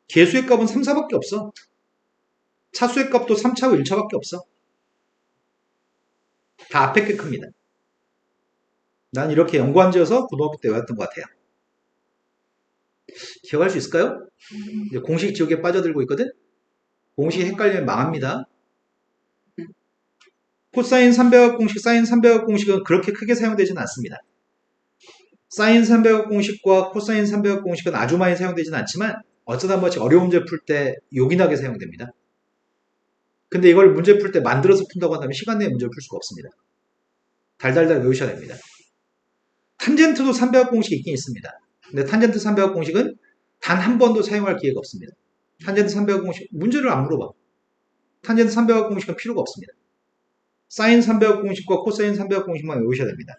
개수의 값은 3, 4밖에 없어. 차수의 값도 3차하고 1차밖에 없어. 다 앞에 게 큽니다. 난 이렇게 연관지어서 고등학교 때 외웠던 것 같아요. 기억할 수 있을까요? 이제 공식 지옥에 빠져들고 있거든? 공식이 헷갈리면 망합니다. 코사인 300학 공식, 사인 300학 공식은 그렇게 크게 사용되지는 않습니다. 사인 300학 공식과 코사인 300학 공식은 아주 많이 사용되지는 않지만 어쩌다 한 번씩 어려운 문제 풀 때 요긴하게 사용됩니다. 근데 이걸 문제 풀 때 만들어서 푼다고 한다면 시간 내에 문제를 풀 수가 없습니다. 달달달 외우셔야 됩니다. 탄젠트도 300학 공식이 있긴 있습니다. 근데 탄젠트 300학 공식은 단 한 번도 사용할 기회가 없습니다. 탄젠트 300학 공식 문제를 안 물어봐. 탄젠트 300학 공식은 필요가 없습니다. 사인 300학 공식과 코사인 300학 공식만 외우셔야 됩니다.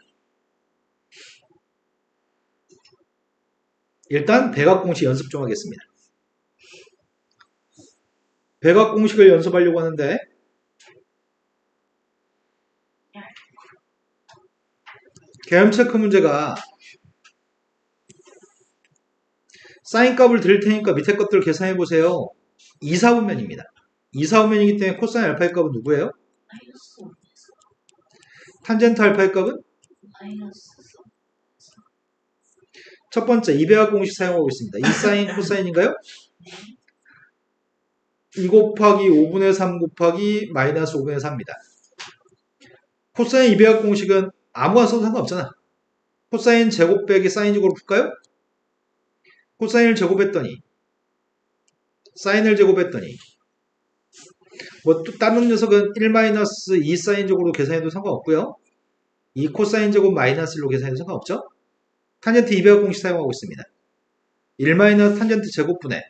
일단 백악 공식 연습 좀 하겠습니다. 백악 공식을 연습하려고 하는데 계엄 체크 문제가 사인 값을 드릴 테니까 밑에 것들을 계산해 보세요. 2사분면입니다. 2사분면이기 때문에 코사인 알파의 값은 누구예요? 마이너스 탄젠트 알파의 값은 마이너스 첫 번째 2배합 공식 사용하고 있습니다. 2사인 코사인인가요? 2 곱하기 5분의 3 곱하기 마이너스 5분의 4입니다. 코사인 2배합 공식은 아무거나 써도 상관없잖아. 코사인 제곱 빼기 사인 제곱으로 풀까요? 코사인을 제곱했더니 사인을 제곱했더니 뭐 또 다른 녀석은 1-2 사인 제곱으로 계산해도 상관없고요. 2 코사인 제곱 마이너스 1로 계산해도 상관없죠. 탄젠트 2배합 공식 사용하고 있습니다. 1 탄젠트 제곱분의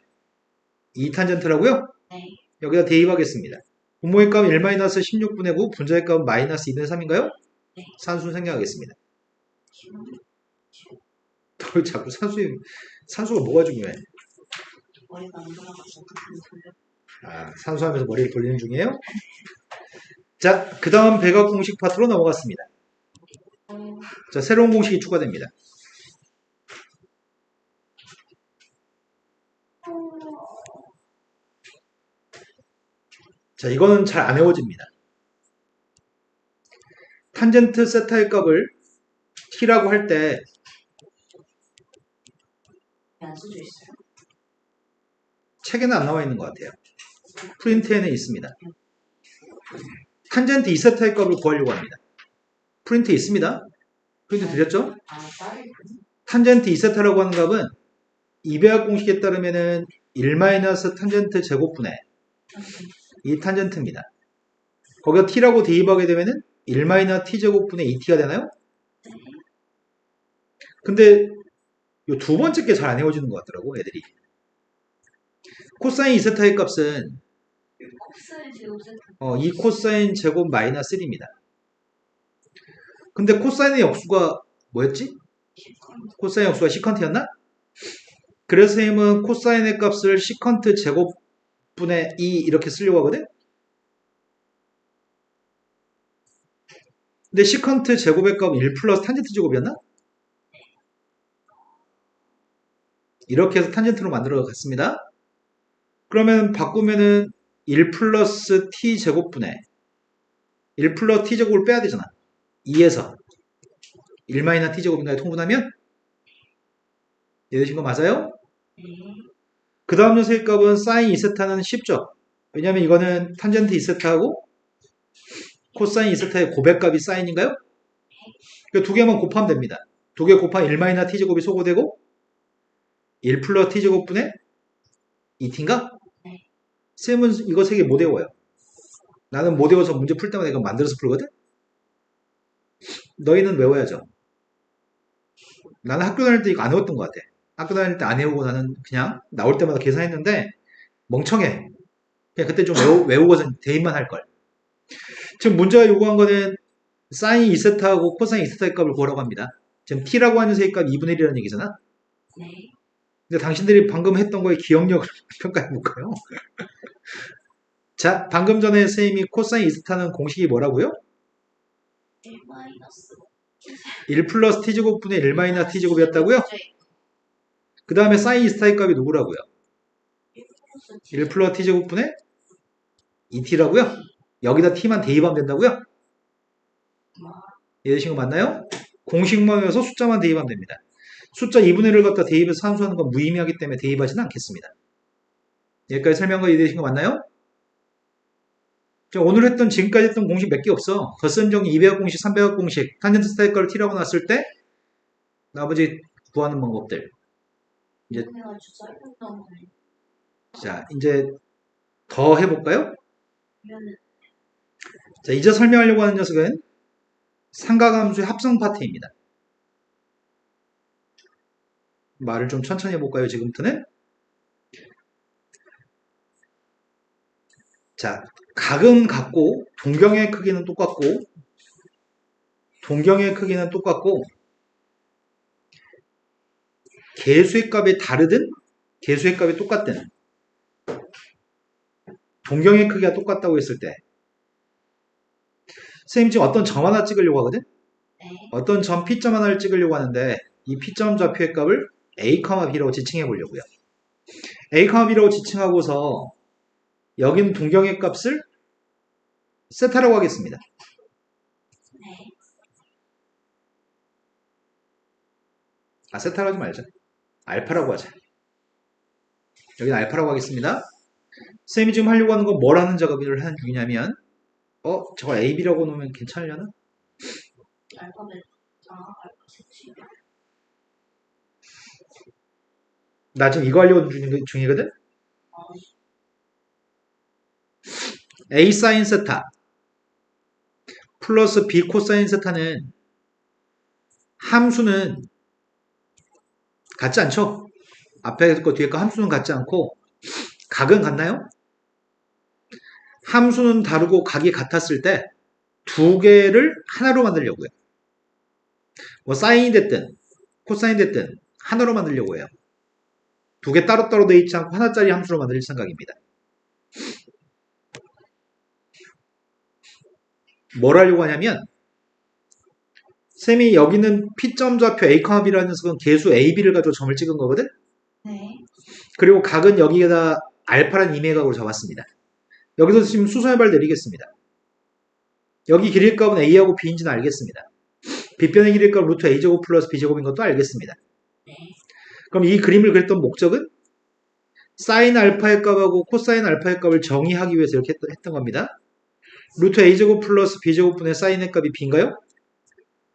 2 탄젠트라고요? 네. 여기다 대입하겠습니다. 분모의 값은 1 16분의 9, 분자의 값은 마이너스 2분의 3인가요? 네. 산수 생략하겠습니다. 또 자꾸 산수가 뭐가 중요해? 머리가 안 돌아가서 산수하면서 머리를 돌리는 중이에요? 자, 그 다음 백악 공식 파트로 넘어갔습니다. 자, 새로운 공식이 추가됩니다. 자, 이거는 잘 안 외워집니다. 탄젠트 세타의 값을 t라고 할 때 안 써져 있어요? 책에는 안 나와 있는 것 같아요. 프린트에는 있습니다. 탄젠트 2세타의 값을 구하려고 합니다. 프린트에 있습니다. 프린트 드렸죠? 딸이 탄젠트 2세타라고 하는 값은 2배합 공식에 따르면은 1 탄젠트 제곱분의 2 탄젠트입니다. 거기다 t라고 대입하게 되면은 1 t 제곱분의 2t가 되나요? 근데 이 두 번째 게 잘 안 외워지는 것 같더라고, 애들이. 코사인 2세타의 값은 코사인 제곱 세트 2 코사인 제곱 마이너스 1입니다. 근데 코사인의 역수가 뭐였지? 코사인 역수가 시컨트였나? 그래서 선생님은 코사인의 값을 시컨트 제곱분의 2 이렇게 쓰려고 하거든? 근데 시컨트 제곱의 값은 1 플러스 탄젠트 제곱이었나? 이렇게 해서 탄젠트로 만들어 갔습니다. 그러면 바꾸면은 1 플러스 t 제곱분의 1 플러스 t 제곱을 빼야 되잖아. 2에서 1 마이너스 t 제곱인가요? 통분하면? 이해되신 거 맞아요? 네. 그 다음 녀석의 값은 사인 2세타는 쉽죠. 왜냐면 이거는 탄젠트 2세타하고 코사인 2세타의 고백값이 사인인가요? 그러니까 두 개만 곱하면 됩니다. 두 개 곱하면 1 마이너스 t 제곱이 소거되고 1 플러스 t 제곱분의 2t인가? 네. 쌤은 이거 세 개 못 외워요. 나는 못 외워서 문제 풀 때마다 이거 만들어서 풀거든? 너희는 외워야죠. 나는 학교 다닐 때 이거 안 외웠던 것 같아. 학교 다닐 때 안 외우고 나는 그냥 나올 때마다 계산했는데 멍청해. 그냥 그때 좀 외우고서 대입만 할걸. 지금 문제가 요구한 거는 사인 2세타하고 코사인 2세타의 값을 구하라고 합니다. 지금 t라고 하는 세의 값 2분의 1이라는 얘기잖아. 네. 근데 당신들이 방금 했던 거에 기억력을 평가해 볼까요? 자, 방금 전에 선생님이 코사인 2세타는 공식이 뭐라고요? 1 마이너스 1 플러스 t제곱분의 1 마이너스 t제곱이었다고요? 그 다음에 사인 2세타의 값이 누구라고요? 1 플러스 t제곱분의 2t라고요? 여기다 t만 대입하면 된다고요? 이해되신 거 맞나요? 공식만 외워서 숫자만 대입하면 됩니다. 숫자 2분의 1을 갖다 대입해서 산수하는 건 무의미하기 때문에 대입하지는 않겠습니다. 여기까지 설명과 이해되신 거 맞나요? 자, 오늘 했던 지금까지 했던 공식 몇 개 없어. 덧셈 정리 2배합 공식, 3배합 공식, 탄젠트 스타일 값을 t라고 놨을 때 나머지 구하는 방법들. 이제 자, 이제 더 해볼까요? 자, 이제 설명하려고 하는 녀석은 삼각함수의 합성 파트입니다. 말을 좀 천천히 해볼까요, 지금부터는? 자, 각은 같고 동경의 크기는 똑같고 개수의 값이 다르든 개수의 값이 똑같든 동경의 크기가 똑같다고 했을 때 선생님 지금 어떤 점 하나 찍으려고 하거든? 네. 어떤 점 P점 하나를 찍으려고 하는데 이 P점 좌표의 값을 A, B라고 지칭해 보려고요. A, B라고 지칭하고서 여기는 동경의 값을 세타라고 하겠습니다. 네. 세타라고 하지 말자. 알파라고 하자. 여기는 알파라고 하겠습니다. 선생님이 지금 하려고 하는 건 뭘 하는 작업을 하는 중이냐면 저걸 A, B라고 놓으면 괜찮으려나? 알파벳. 알파 색칠. 나 지금 이거 하려고 중이거든? A 사인 세타 플러스 B 코사인 세타는 함수는 같지 않죠? 앞에 거 뒤에 거 함수는 같지 않고 각은 같나요? 함수는 다르고 각이 같았을 때 두 개를 하나로 만들려고요. 뭐 사인이 됐든 코사인이 됐든 하나로 만들려고 해요. 두 개 따로따로 되어 있지 않고 하나짜리 함수로 만들 생각입니다. 뭘 하려고 하냐면 쌤이 여기는 P점 좌표 A, B라는 녀석은 개수 A, B를 가지고 점을 찍은 거거든? 네. 그리고 각은 여기에다 알파라는 임의각으로 잡았습니다. 여기서 지금 수선해발 내리겠습니다. 여기 길이값은 A하고 B인지는 알겠습니다. 빗변의 길이값 루트 A제곱 플러스 B제곱인 것도 알겠습니다. 네. 그럼 이 그림을 그렸던 목적은 사인 알파의 값하고 코사인 알파의 값을 정의하기 위해서 이렇게 했던 겁니다. 루트 A제곱 플러스 B제곱분의 사인의 값이 B인가요?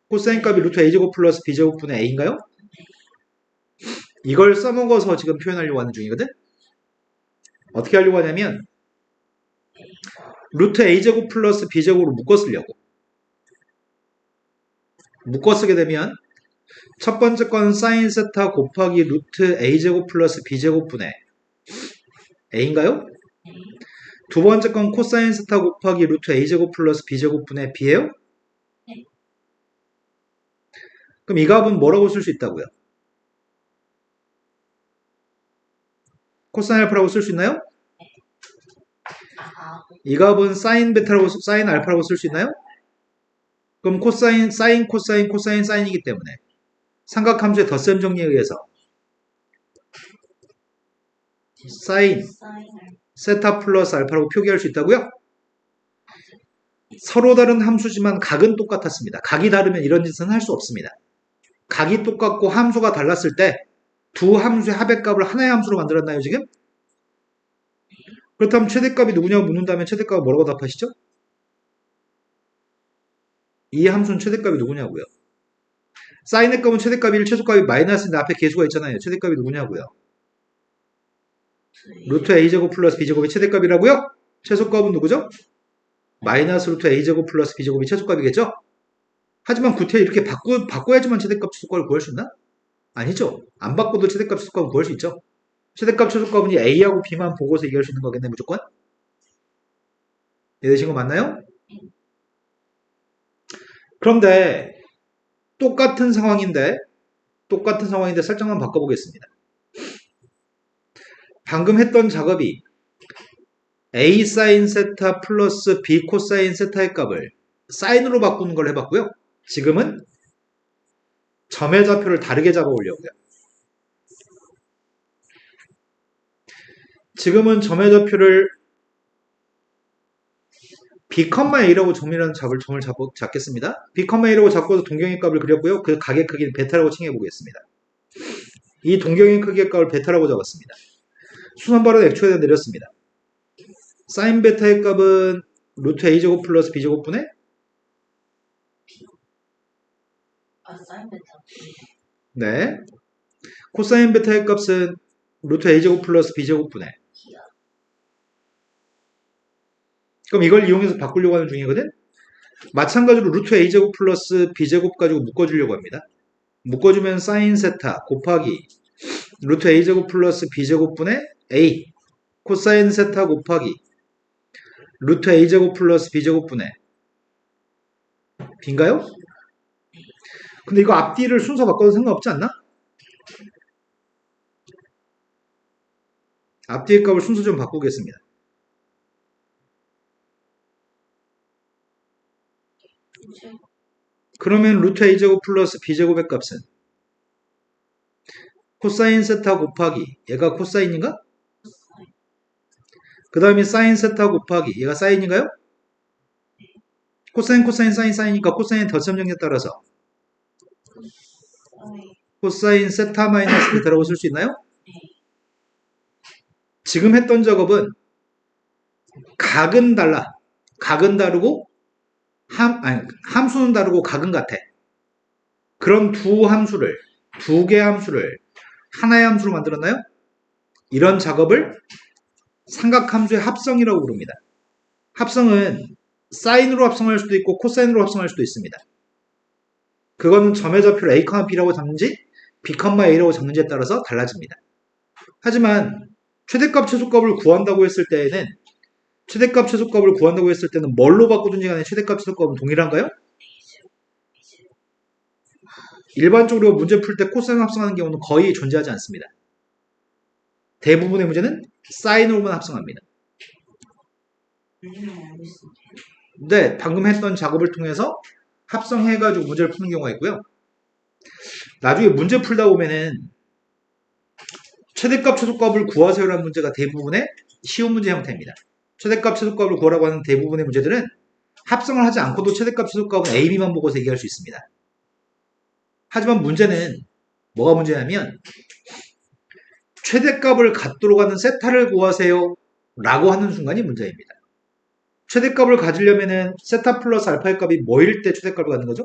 코사인 값이 루트 A제곱 플러스 B제곱분의 A인가요? 이걸 써먹어서 지금 표현하려고 하는 중이거든? 어떻게 하려고 하냐면 루트 A제곱 플러스 B제곱으로 묶어 쓰려고. 묶어 쓰게 되면 첫 번째 건 사인 세타 곱하기 루트 A제곱 플러스 B제곱분의 A인가요? 네. 두 번째 건 코사인 세타 곱하기 루트 A제곱 플러스 B제곱분의 B예요? 네. 그럼 이 값은 뭐라고 쓸 수 있다고요? 코사인 알파라고 쓸 수 있나요? 이 값은 사인 알파라고 쓸 수 있나요? 그럼 코사인, 사인, 코사인, 코사인, 사인이기 때문에 삼각함수의 덧셈 정리에 의해서 사인 세타 플러스 알파라고 표기할 수 있다고요? 서로 다른 함수지만 각은 똑같았습니다. 각이 다르면 이런 짓은 할 수 없습니다. 각이 똑같고 함수가 달랐을 때 두 함수의 합의값을 하나의 함수로 만들었나요, 지금? 그렇다면 최대값이 누구냐고 묻는다면 최대값은 뭐라고 답하시죠? 이 함수는 최대값이 누구냐고요? 사인의 값은 최대값이 1, 최소값이 마이너스인데 앞에 개수가 있잖아요. 최대값이 누구냐고요? 루트 A제곱 플러스 B제곱이 최대값이라고요? 최소값은 누구죠? 마이너스 루트 A제곱 플러스 B제곱이 최소값이겠죠? 하지만 구태 이렇게 바꿔야지만 최대값 최소값을 구할 수 있나? 아니죠. 안 바꿔도 최대값 최소값을 구할 수 있죠. 최대값 최소값은 이 A하고 B만 보고서 얘기할 수 있는 거겠네, 무조건? 이해되신 거 맞나요? 그런데 똑같은 상황인데 살짝만 바꿔보겠습니다. 방금 했던 작업이 A 사인 세타 플러스 B 코사인 세타의 값을 사인으로 바꾸는 걸 해봤고요. 지금은 점의 좌표를 다르게 잡아오려고요. 지금은 점의 좌표를 B,A라고 점을 잡겠습니다. B,A라고 잡고서 동경의 값을 그렸고요. 그 각의 크기는 베타라고 칭해보겠습니다. 이 동경의 크기의 값을 베타라고 잡았습니다. 수선발은 액초에다 내렸습니다. 사인 베타의 값은 루트 A제곱 플러스 B제곱분의 사인 베타. 네. 코사인 베타의 값은 루트 A제곱 플러스 B제곱분의 그럼 이걸 이용해서 바꾸려고 하는 중이거든? 마찬가지로 루트 A제곱 플러스 B제곱 가지고 묶어주려고 합니다. 묶어주면 사인 세타 곱하기 루트 A제곱 플러스 B제곱분의 A 코사인 세타 곱하기 루트 a제곱 플러스 b제곱분의 b인가요? 근데 이거 앞뒤를 순서 바꿔도 상관없지 않나? 앞뒤의 값을 순서 좀 바꾸겠습니다. 그러면 루트 a제곱 플러스 b제곱의 값은 코사인 세타 곱하기 얘가 코사인인가? 그 다음에 사인 세타 곱하기 얘가 사인인가요? 코사인 코사인 사인 사인이니까 코사인 덧점 정리에 따라서 코사인 세타 마이너스 베타라고 쓸 수 있나요? 지금 했던 작업은 각은 달라. 각은 다르고 함수는 다르고 각은 같아. 그런 두 개의 함수를 하나의 함수로 만들었나요? 이런 작업을 삼각함수의 합성이라고 부릅니다. 합성은 사인으로 합성할 수도 있고 코사인으로 합성할 수도 있습니다. 그거는 점의 좌표를 a, b라고 잡는지 b, a라고 잡는지에 따라서 달라집니다. 하지만 최대값 최소값을 구한다고 했을 때는 뭘로 바꾸든지 간에 최대값 최소값은 동일한가요? 일반적으로 문제 풀 때 코사인 합성하는 경우는 거의 존재하지 않습니다. 대부분의 문제는 사인으로만 합성합니다. 네, 방금 했던 작업을 통해서 합성해가지고 문제를 푸는 경우가 있고요. 나중에 문제 풀다 보면은 최대값 최소값을 구하세요라는 문제가 대부분의 쉬운 문제 형태입니다. 최대값 최소값을 구하라고 하는 대부분의 문제들은 합성을 하지 않고도 최대값 최소값은 A, B만 보고서 얘기할 수 있습니다. 하지만 문제는 뭐가 문제냐면 최대값을 갖도록 하는 세타를 구하세요 라고 하는 순간이 문제입니다. 최대값을 가지려면은 세타 플러스 알파의 값이 뭐일 때 최대값을 갖는 거죠?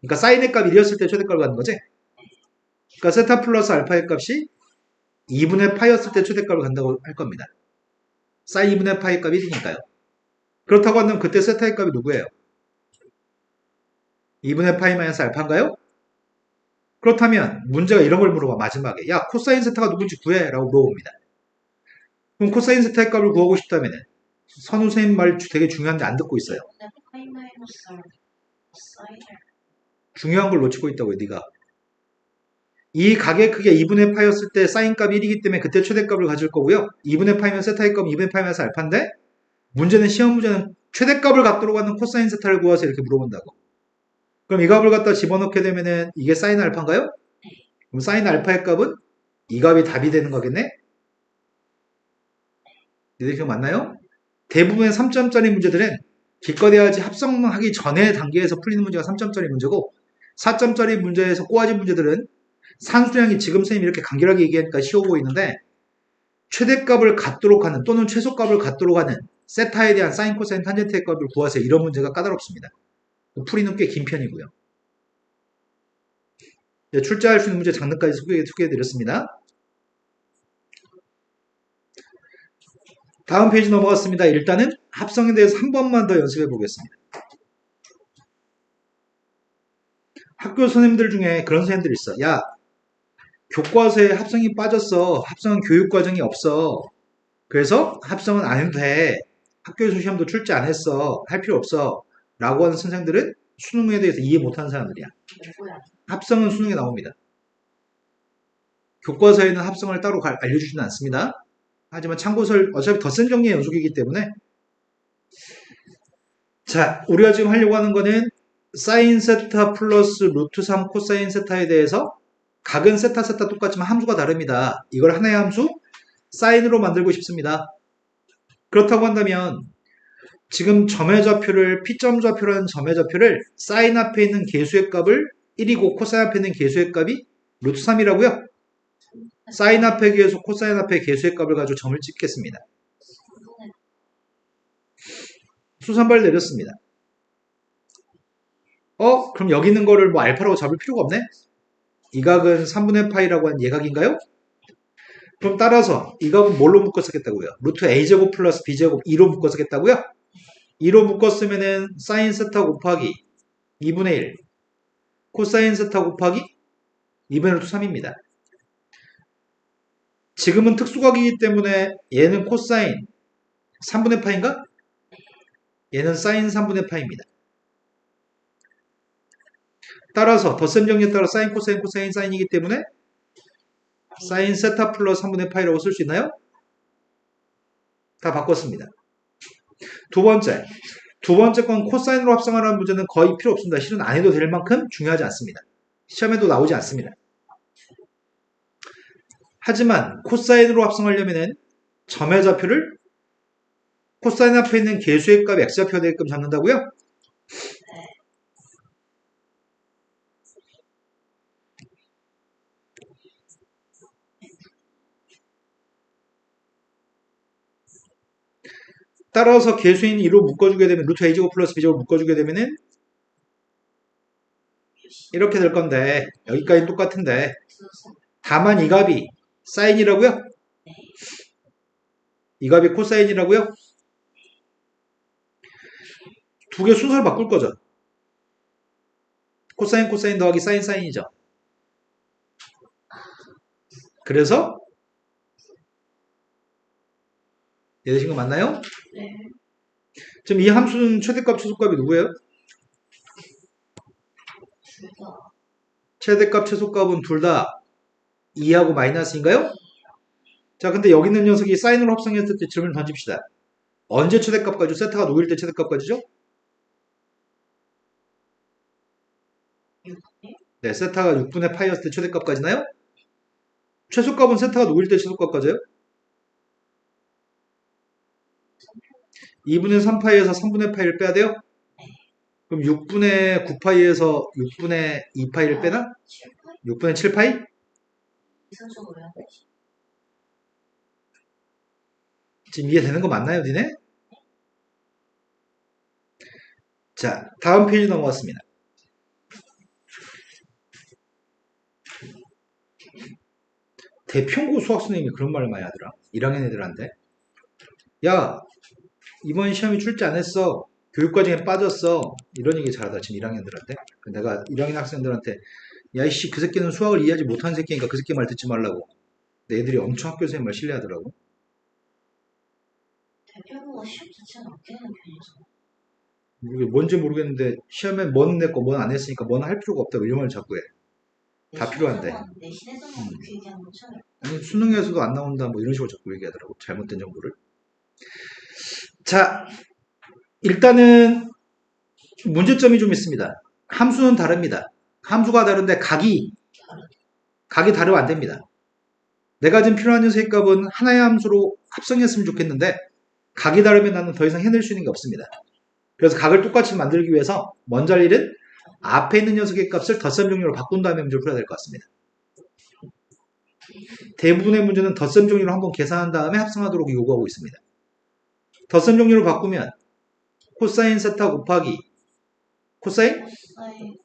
그러니까 사인의 값 1이었을 때 최대값을 갖는 거지? 그러니까 세타 플러스 알파의 값이 2분의 파이였을 때 최대값을 간다고 할 겁니다. 사인 2분의 파이 값이 1이니까요. 그렇다고 한다면 그때 세타의 값이 누구예요? 2분의 파이 마이너스 알파인가요? 그렇다면 문제가 이런 걸 물어봐. 마지막에 야 코사인 세타가 누군지 구해 라고 물어봅니다. 그럼 코사인 세타의 값을 구하고 싶다면 선우 선생님 말 되게 중요한데 안 듣고 있어요. 중요한 걸 놓치고 있다고요. 네가 이 각의 크기가 2분의 파이였을 때 사인 값이 1이기 때문에 그때 최대값을 가질 거고요. 2분의 파이면 세타의 값은 2분의 파이 마이너스 알파인데 시험 문제는 최대값을 갖도록 하는 코사인 세타를 구하서 이렇게 물어본다고. 그럼 이 값을 갖다 집어넣게 되면은 이게 사인 알파인가요? 그럼 사인 알파의 값은 이 값이 답이 되는 거겠네? 니들 기억 맞나요? 대부분의 3점짜리 문제들은 기껏해야지 합성하기 전에 단계에서 풀리는 문제가 3점짜리 문제고 4점짜리 문제에서 꼬아진 문제들은 산수량이 지금 선생님이 이렇게 간결하게 얘기하니까 쉬워 보이는데 최대값을 갖도록 하는 또는 최소값을 갖도록 하는 세타에 대한 사인, 코사인, 탄젠트의 값을 구하세요. 이런 문제가 까다롭습니다. 풀이는 꽤 긴 편이고요. 네, 출제할 수 있는 문제 장르까지 소개해드렸습니다. 다음 페이지 넘어갔습니다. 일단은 합성에 대해서 한 번만 더 연습해 보겠습니다. 학교 선생님들 중에 그런 선생님들 있어. 야, 교과서에 합성이 빠졌어. 합성은 교육과정이 없어. 그래서 합성은 안 해도 돼. 학교에서 시험도 출제 안 했어. 할 필요 없어. 라고 하는 선생들은 수능에 대해서 이해 못하는 사람들이야. 합성은 수능에 나옵니다. 교과서에는 합성을 따로 알려주지는 않습니다. 하지만 참고서를 어차피 더 센 정리의 연속이기 때문에 자, 우리가 지금 하려고 하는 거는 사인 세타 플러스 루트 3 코사인 세타에 대해서 각은 세타 똑같지만 함수가 다릅니다. 이걸 하나의 함수 사인으로 만들고 싶습니다. 그렇다고 한다면 지금 점의 좌표를 P점 좌표라는 점의 좌표를 사인 앞에 있는 개수의 값을 1이고 코사인 앞에 있는 개수의 값이 루트 3이라고요. 사인 앞에 개수, 코사인 앞에 개수의 값을 가지고 점을 찍겠습니다. 수산발 내렸습니다. 그럼 여기 있는 거를 뭐 알파라고 잡을 필요가 없네? 이 각은 3분의 파이라고 하는 예각인가요? 그럼 따라서 이 각은 뭘로 묶어 쓰겠다고요? 루트 a제곱 플러스 b제곱 2로 묶어 쓰겠다고요? 2로 묶어 쓰면은 사인 세타 곱하기 2분의 1 코사인 세타 곱하기 2분의 루트 3입니다. 지금은 특수각이기 때문에 얘는 코사인 3분의 파인가? 얘는 사인 3분의 파입니다. 따라서 덧셈 정리에 따라 사인, 코사인, 코사인, 사인이기 때문에 사인 세타 플러스 3분의 파이라고 쓸 수 있나요? 다 바꿨습니다. 두 번째 건 코사인으로 합성하라는 문제는 거의 필요 없습니다. 실은 안 해도 될 만큼 중요하지 않습니다. 시험에도 나오지 않습니다. 하지만 코사인으로 합성하려면은 점의 좌표를 코사인 앞에 있는 개수의 값 x좌표가 되게끔 잡는다고요? 따라서 개수인 2로 묶어주게 되면 루트 a제곱 플러스 b제곱 묶어주게 되면은 이렇게 될 건데 여기까지 똑같은데 다만 이 값이 사인이라고요? 이 값이 코사인이라고요? 두 개 순서를 바꿀 거죠. 코사인 코사인 더하기 사인 사인이죠. 그래서 이해되신 거 맞나요? 네. 지금 이 함수는 최대값 최소값이 누구예요? 둘 다. 최대값 최소값은 둘 다 2하고 마이너스인가요? 자, 근데 여기 있는 녀석이 사인으로 합성했을 때 질문을 던집시다. 언제 최대값 가지고 세타가 녹일 때 최대값 가지죠? 네, 세타가 6분의 파이였을 때 최대값 가지나요? 최소값은 세타가 녹일 때 최소값 가져요? 2분의 3파이에서 3분의 파이를 빼야 돼요? 그럼 6분의 9파이에서 6분의 2파이를 빼나? 7파이? 6분의 7파이? 이상적으로 해야 되지. 지금 이해되는 거 맞나요, 니네? 자, 다음 페이지 넘어갔습니다. 대평고 수학 선생님이 그런 말을 많이 하더라. 1학년 애들한테. 야, 이번 시험이 출제 안 했어. 교육과정에 빠졌어. 이런 얘기 잘하다, 지금 1학년들한테. 내가 1학년 학생들한테, 야, 이씨, 그 새끼는 수학을 이해하지 못한 새끼니까 그 새끼 말 듣지 말라고. 근데 애들이 엄청 학교 선생님 말 신뢰하더라고. 대표부가 시험 자체는 안 깨는 편이잖아. 이게 뭔지 모르겠는데, 시험에 뭔 냈고 뭔 안 했으니까 뭔 할 필요가 없다고 이런 말 자꾸 해. 다 필요한데. 내신에서만 그 얘기하는 것처럼. 아니, 수능에서도 안 나온다, 뭐 이런 식으로 자꾸 얘기하더라고. 잘못된 정보를. 자, 일단은 문제점이 좀 있습니다. 함수는 다릅니다. 함수가 다른데 각이 다르면 안 됩니다. 내가 지금 필요한 녀석의 값은 하나의 함수로 합성했으면 좋겠는데 각이 다르면 나는 더 이상 해낼 수 있는 게 없습니다. 그래서 각을 똑같이 만들기 위해서 먼저 할 일은 앞에 있는 녀석의 값을 덧셈 종류로 바꾼 다음에 문제를 풀어야 될 것 같습니다. 대부분의 문제는 덧셈 종류로 한번 계산한 다음에 합성하도록 요구하고 있습니다. 덧셈 종류로 바꾸면 코사인 세타 곱하기 코사인 사인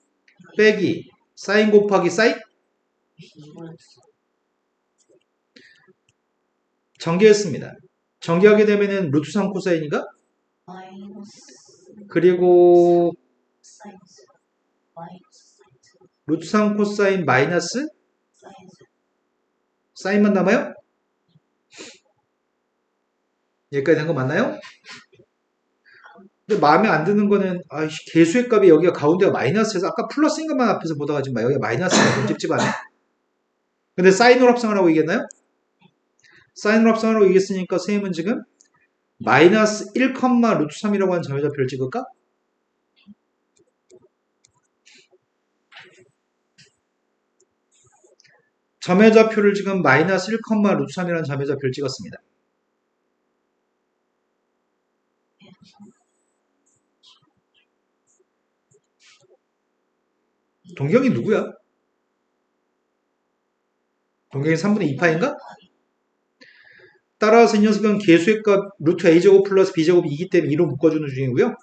빼기 사인 곱하기 사인 이거였어. 전개했습니다. 전개하게 되면은 루트 3 코사인인가? 마이너스 그리고 사이언스. 마이너스 사이언스. 루트 3 코사인 마이너스 사이언스. 사인만 남아요? 여기까지 된 거 맞나요? 근데 마음에 안 드는 거는 아이씨, 개수의 값이 여기가 가운데가 마이너스여서 아까 플러스인 것만 앞에서 보다가 지금 여기가 마이너스가 좀 찝찝하네. 근데 사인으로 합성하라고 얘기했나요? 사인으로 합성하라고 얘기했으니까 선생님은 지금 마이너스 1, 루트 3이라고 하는 점의 좌표를 찍을까? 점의 좌표를 지금 마이너스 1, 루트 3이라는 점의 좌표를 찍었습니다. 동경이 누구야? 동경이 3분의 2파인가? 따라서 이 녀석은 개수의 값 루트 a제곱 플러스 b제곱이 2기 때문에 2로 묶어주는 중이고요.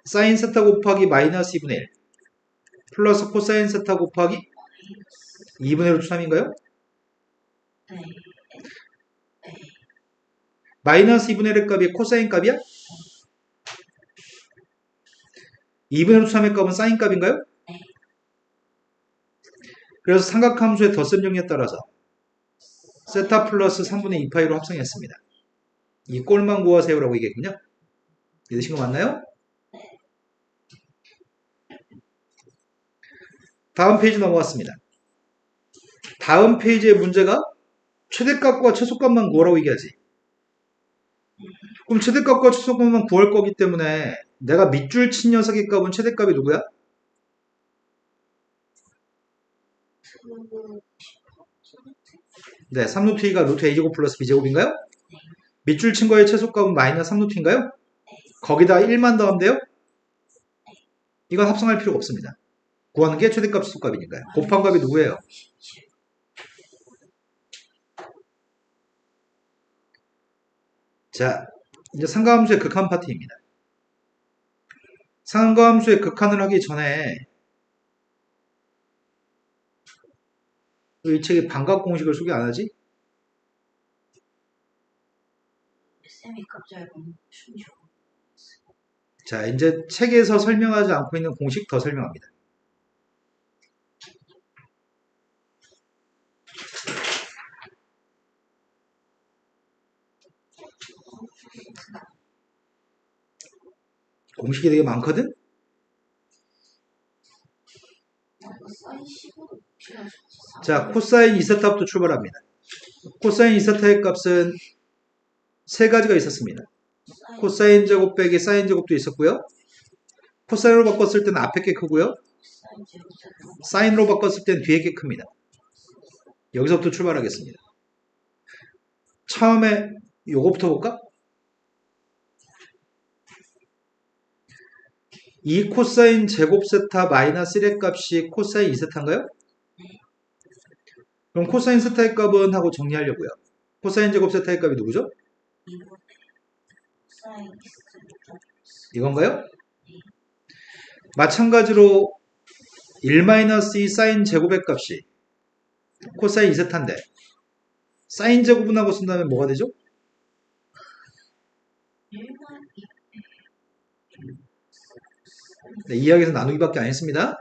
사인 세타 곱하기 마이너스 2분의 1 플러스 코사인 세타 곱하기 2분의 루트 3인가요? 네. 마이너스 2분의 1의 값이 코사인 값이야? 2분의 루트 3의 값은 사인 값인가요? 그래서 삼각함수의 덧셈 정리에 따라서 세타 플러스 3분의 2파이로 합성했습니다. 이 꼴만 구하세요라고 얘기했군요. 이해되신 거 맞나요? 다음 페이지 넘어갔습니다. 다음 페이지의 문제가 최대값과 최소값만 구하라고 얘기하지. 그럼 최대값과 최소값만 구할 거기 때문에 내가 밑줄 친 녀석의 값은 최대값이 누구야? 네, 3루트 2가 루트 a제곱 플러스 b제곱인가요? 밑줄 친 거의 최소값은 마이너스 3루트 인가요? 거기다 1만 더하면 돼요? 이건 합성할 필요가 없습니다. 구하는 게 최대값 최소값이니까요. 곱한 값이 누구예요? 자, 이제 상가함수의 극한 파트입니다. 상가함수의 극한을 하기 전에 이 책에 반각 공식을 소개 안 하지? 쌤이 갑자기 너무 춤춰. 자, 이제 책에서 설명하지 않고 있는 공식 더 설명합니다. 공식이 되게 많거든? 사인 15도 필요하죠. 자, 코사인 2세타부터 출발합니다. 코사인 2세타의 값은 세 가지가 있었습니다. 코사인 제곱 빼기 사인 제곱도 있었고요. 코사인으로 바꿨을 때는 앞에 게 크고요. 사인 제곱 사인으로 바꿨을 때는 뒤에 게 큽니다. 여기서부터 출발하겠습니다. 처음에 요거부터 볼까? 이 코사인 제곱 세타 마이너스 1의 값이 코사인 2세타인가요? 그럼 코사인 세타의 값은 하고 정리하려고요. 코사인 제곱 세타의 값이 누구죠? 사인 이건가요? 마찬가지로 1-2 사인 제곱의 값이 코사인 2세타인데 사인 제곱은 하고 쓴다면 뭐가 되죠? 1만 2 네, 이야기에서 나누기밖에 안 했습니다.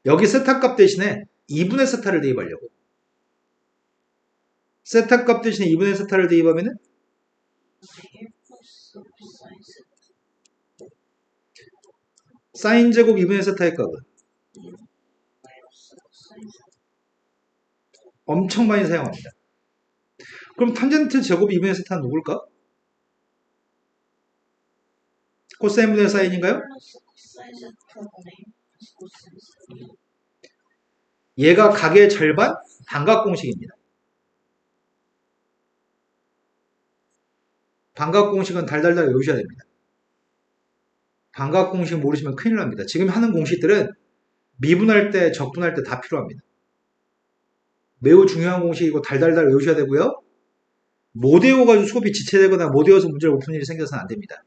여기 세타 값 대신에 2분의 세타를 대입하려고. 세타 값 대신에 2분의 세타를 대입하면은 1 플러스 사인 세타 사인 제곱 2분의 세타의 값은 마이너스 사인 세타 엄청 많이 사용합니다. 그럼 탄젠트 제곱 2분의 세타는 누굴까? 코사인 분의 사인인가요? 플러스 사인 세타분의 코사인 세타. 얘가 각의 절반 반각 공식입니다. 반각 공식은 달달달 외우셔야 됩니다. 반각 공식 모르시면 큰일 납니다. 지금 하는 공식들은 미분할 때, 적분할 때 다 필요합니다. 매우 중요한 공식이고 달달달 외우셔야 되고요. 못 외워가지고 수업이 지체되거나 못 외워서 문제를 못 푸는 일이 생겨서는 안 됩니다.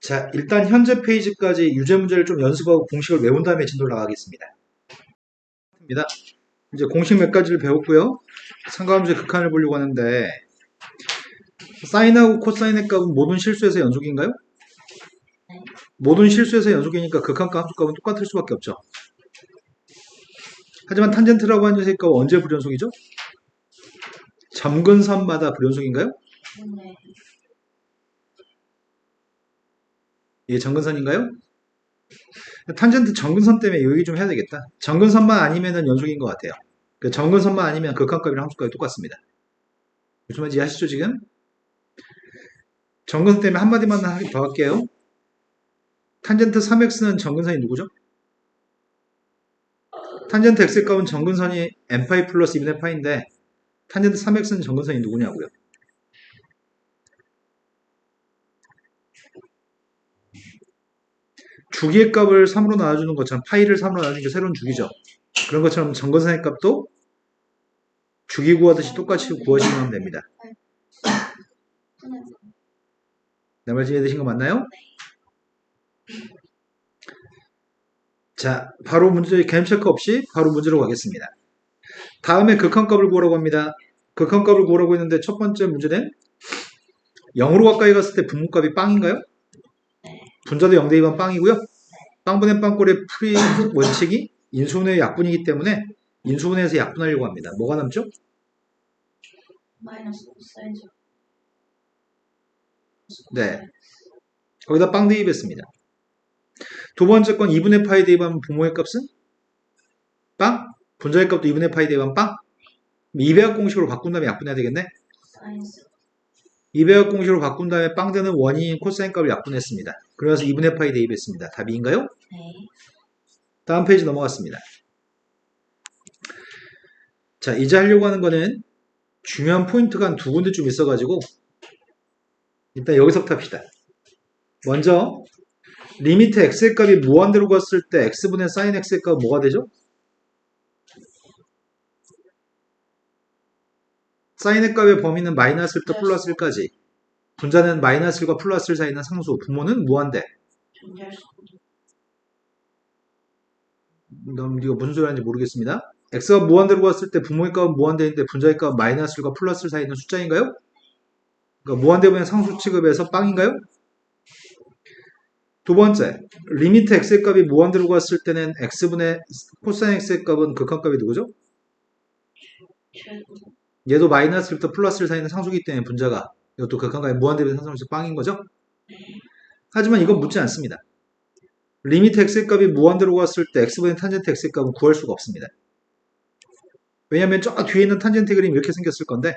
자, 일단 현재 페이지까지 유제 문제를 좀 연습하고 공식을 외운 다음에 진도를 나가겠습니다. 이제 공식 몇 가지를 배웠고요. 상가함수의 극한을 보려고 하는데 사인하고 코사인의 값은 모든 실수에서 연속인가요? 모든 실수에서 연속이니까 극한과 함수값은 똑같을 수밖에 없죠. 하지만 탄젠트라고 하는 녀석의 값은 언제 불연속이죠? 점근선마다 불연속인가요? 네. 이게 점근선인가요? 탄젠트 점근선 때문에 이 얘기 좀 해야 되겠다. 점근선만 아니면 연속인 것 같아요. 그 점근선만 아니면 극한값이랑 함수값이 똑같습니다. 무슨 말인지 이해하시죠 지금? 점근선 때문에 한마디만 더 할게요. 탄젠트 3x는 점근선이 누구죠? 탄젠트 x의 값은 점근선이 n파이 플러스 2분의 파인데 탄젠트 3x는 점근선이 누구냐고요? 주기의 값을 3으로 나눠주는 것처럼 파이를 3으로 나눠주는 게 새로운 주기죠. 그런 것처럼 점근선의 값도 주기 구하듯이 똑같이 구하시면 하면 됩니다. 내 말 이해되신 거 맞나요? 자, 바로 문제 개념 체크 없이 바로 문제로 가겠습니다. 다음에 극한값을 구하라고 합니다. 극한값을 구하라고 했는데 첫 번째 문제는 0으로 가까이 갔을 때 분모값이 빵인가요? 분자도 0대 2면 빵이고요. 빵분의 빵꼴의 풀이 원칙이 인수분해의 약분이기 때문에 인수분해해서 약분하려고 합니다. 뭐가 남죠? 마이너스 코사인 제곱. 네. 거기다 빵 대입했습니다. 두 번째 건 2분의 파이 대입하면 분모의 값은? 빵? 분자의 값도 2분의 파이 대입하면 빵? 2배합 공식으로 바꾼 다음에 약분해야 되겠네? 사인 제곱. 2배합 공식으로 바꾼 다음에 빵 되는 원인인 코사인 값을 약분했습니다. 그래서 2분의 파이 대입했습니다. 답이 인가요? 네. 다음 페이지 넘어갔습니다. 자, 이제 하려고 하는 거는 중요한 포인트가 한 두 군데쯤 있어가지고 일단 여기서부터 합시다. 먼저 리미트 x의 값이 무한대로 갔을 때 x분의 sin x의 값은 뭐가 되죠? 사인의 값의 범위는 마이너스 1부터 플러스 1까지. 분자는 마이너스 1과 플러스 1 사이에 있는 상수. 분모는 무한대. 존재할 수 없는. 너무 이거 무슨 소리 하는지 모르겠습니다. x가 무한대로 갔을 때 분모의 값은 무한대인데 분자의 값은 마이너스 1과 플러스 1 사이에 있는 숫자인가요? 그러니까 무한대분의 상수 취급해서 빵인가요? 두 번째, 리미트 x의 값이 무한대로 갔을 때는 x분의 코사인 x의 값은 극한값이 누구죠? 최고. 얘도 마이너스 1부터 플러스 1 사이에 있는 상수기 때문에 분자가 이것도 극한값이 무한대분의 상수에서 빵인 거죠? 하지만 이건 묻지 않습니다. 리미트 x의 값이 무한대로 갔을 때 x분의 탄젠트 x의 값은 구할 수가 없습니다. 왜냐하면 저 뒤에 있는 탄젠트 그림이 이렇게 생겼을 건데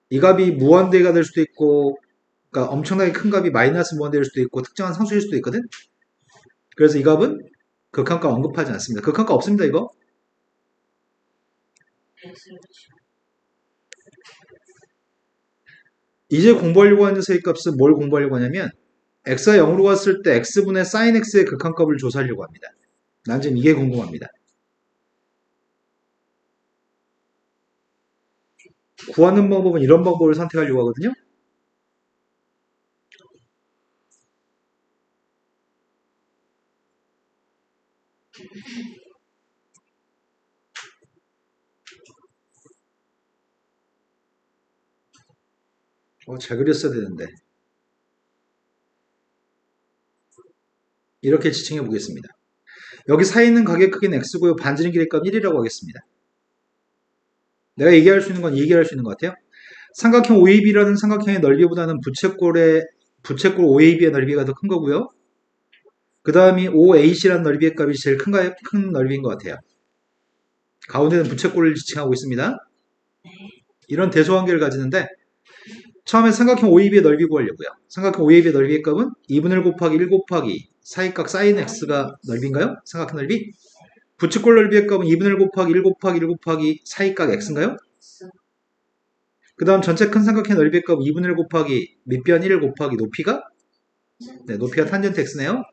이 값이 무한대가 될 수도 있고 그러니까 엄청나게 큰 값이 마이너스 무한대일 수도 있고 특정한 상수일 수도 있거든. 그래서 이 값은 극한값 언급하지 않습니다. 극한값 없습니다. 이거. x를 이제 공부하려고 하는 녀석의 값은 뭘 공부하려고 하냐면 x가 0으로 갔을 때 x분의 sin x의 극한값을 조사하려고 합니다. 난 지금 이게 궁금합니다. 구하는 방법은 이런 방법을 선택하려고 하거든요. 잘 그렸어야 되는데. 이렇게 지칭해 보겠습니다. 여기 사이에 있는 가격 크기는 x고요. 반지름 길이의 값 1이라고 하겠습니다. 내가 얘기할 수 있는 건 얘기할 수 있는 것 같아요. 삼각형 OAB라는 삼각형의 넓이보다는 부채꼴 OAB의 넓이가 더 큰 거고요. 그 다음이 OAC라는 넓이의 값이 제일 큰 넓이인 것 같아요. 가운데는 부채꼴을 지칭하고 있습니다. 이런 대소관계를 가지는데 처음에 삼각형 OAB의 넓이 구하려고요. 삼각형 OAB의 넓이의 값은 2분의 1 곱하기 1 곱하기 사이각 sin x가 넓이인가요? 삼각형 넓이? 부채꼴 넓이의 값은 2분의 1 곱하기 1 곱하기 1 곱하기 사이각 x인가요? 그 다음 전체 큰 삼각형 넓이의 값은 2분의 1 곱하기 밑변 1 곱하기 높이가? 네, 높이가 탄젠트 x네요.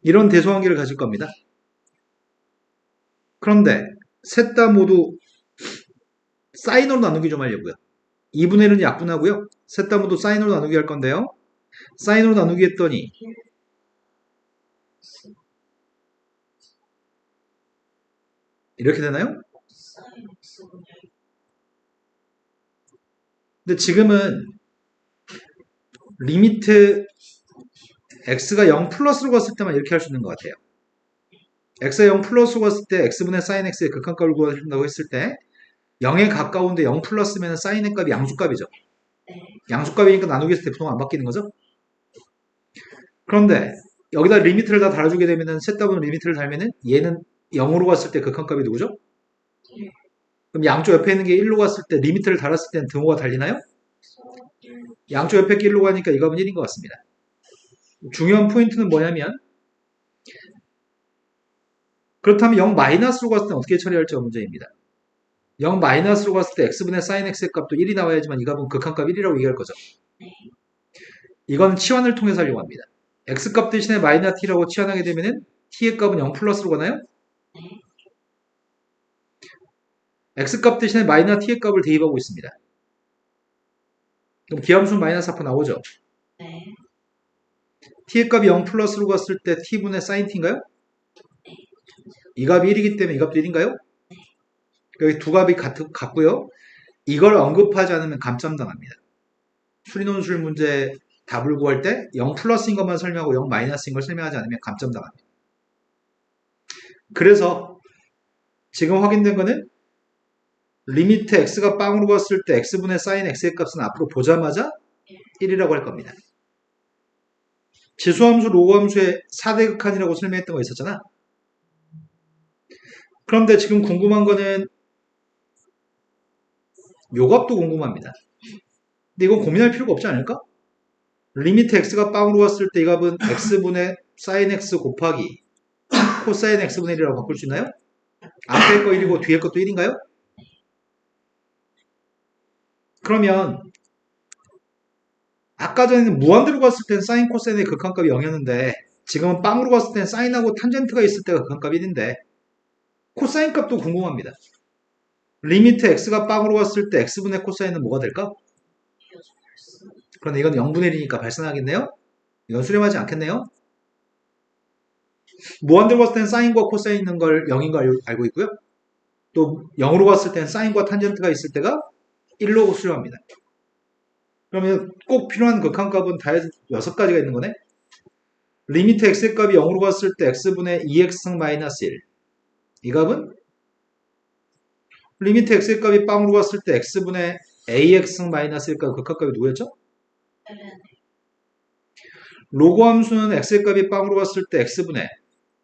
이런 대소관계를 가질 겁니다. 그런데 셋 다 모두 사인으로 나누기 좀 하려고요. 2분의 1은 약분하고요. 셋 다 모두 사인으로 나누기 할 건데요. 사인으로 나누기 했더니 이렇게 되나요? 사인 x분의 근데 지금은 리미트 x가 0 플러스로 갔을 때만 이렇게 할 수 있는 것 같아요. x가 0 플러스로 갔을 때 x분의 sin x의 극한값을 구한다고 했을 때 0에 가까운데 0 플러스면 sin의 값이 양수값이죠. 양수값이니까 나누기 했을 때 부동안 안 바뀌는 거죠. 그런데 여기다 리미트를 다 달아주게 되면은 셋 다 보는 리미트를 달면은 얘는 0으로 갔을 때 극한값이 누구죠? 그럼 양쪽 옆에 있는 게 1로 갔을 때 리미트를 달았을 때는 등호가 달리나요? 양쪽 옆에 게 1로 가니까 이 값은 1인 것 같습니다. 중요한 포인트는 뭐냐면 그렇다면 0 마이너스로 갔을 때 어떻게 처리할지가 문제입니다. 0 마이너스로 갔을 때 x분의 sin x의 값도 1이 나와야지만 이 값은 극한값 1이라고 얘기할 거죠. 이거는 치환을 통해서 하려고 합니다. x값 대신에 마이너스 t라고 치환하게 되면은 t의 값은 0 플러스로 가나요? x값 대신에 마이너스 t의 값을 대입하고 있습니다. 그럼 기함수는 마이너스 4% 나오죠? 네. t의 값이 0 플러스로 갔을 때 t분의 sin t인가요? 이 값이 1이기 때문에 이 값도 1인가요? 여기 두 값이 같고요. 이걸 언급하지 않으면 감점당합니다. 수리논술 문제 답을 구할 때 0 플러스인 것만 설명하고 0 마이너스인 걸 설명하지 않으면 감점당합니다. 그래서 지금 확인된 거는 리미트 x가 빵으로 갔을 때 x분의 sin x의 값은 앞으로 보자마자 1이라고 할 겁니다. 지수함수, 로그함수의 4대 극한이라고 설명했던 거 있었잖아. 그런데 지금 궁금한 거는 요 값도 궁금합니다. 근데 이건 고민할 필요가 없지 않을까? 리미트 x가 빵으로 갔을 때 이 값은 x분의 sin x 곱하기 코사인 x분의 1이라고 바꿀 수 있나요? 앞에 거 1이고 뒤에 것도 1인가요? 그러면 아까 전에는 무한대로 갔을 땐 사인 코사인의 극한값이 0이었는데 지금은 빵으로 갔을 땐 사인하고 탄젠트가 있을 때가 극한값이 1인데 코사인 값도 궁금합니다. 리미트 x가 빵으로 갔을 때 x분의 코사인은 뭐가 될까? 그런데 이건 0분의 1이니까 발생하겠네요? 이건 수렴하지 않겠네요? 무한대로 갔을 땐 사인과 코사인 있는 걸 0인 걸 알고 있고요. 또 0으로 갔을 땐 사인과 탄젠트가 있을 때가 1로 수렴합니다. 그러면 꼭 필요한 극한값은 다 해서 6가지가 있는 거네? 리미트 x의 값이 0으로 갔을 때 x분의 2x 마이너스 1. 이 값은 리미트 x의 값이 빵으로 갔을 때 x분의 ax 마이너스 1값 극한값이 누구였죠? 로그 함수는 x의 값이 빵으로 갔을 때 x분의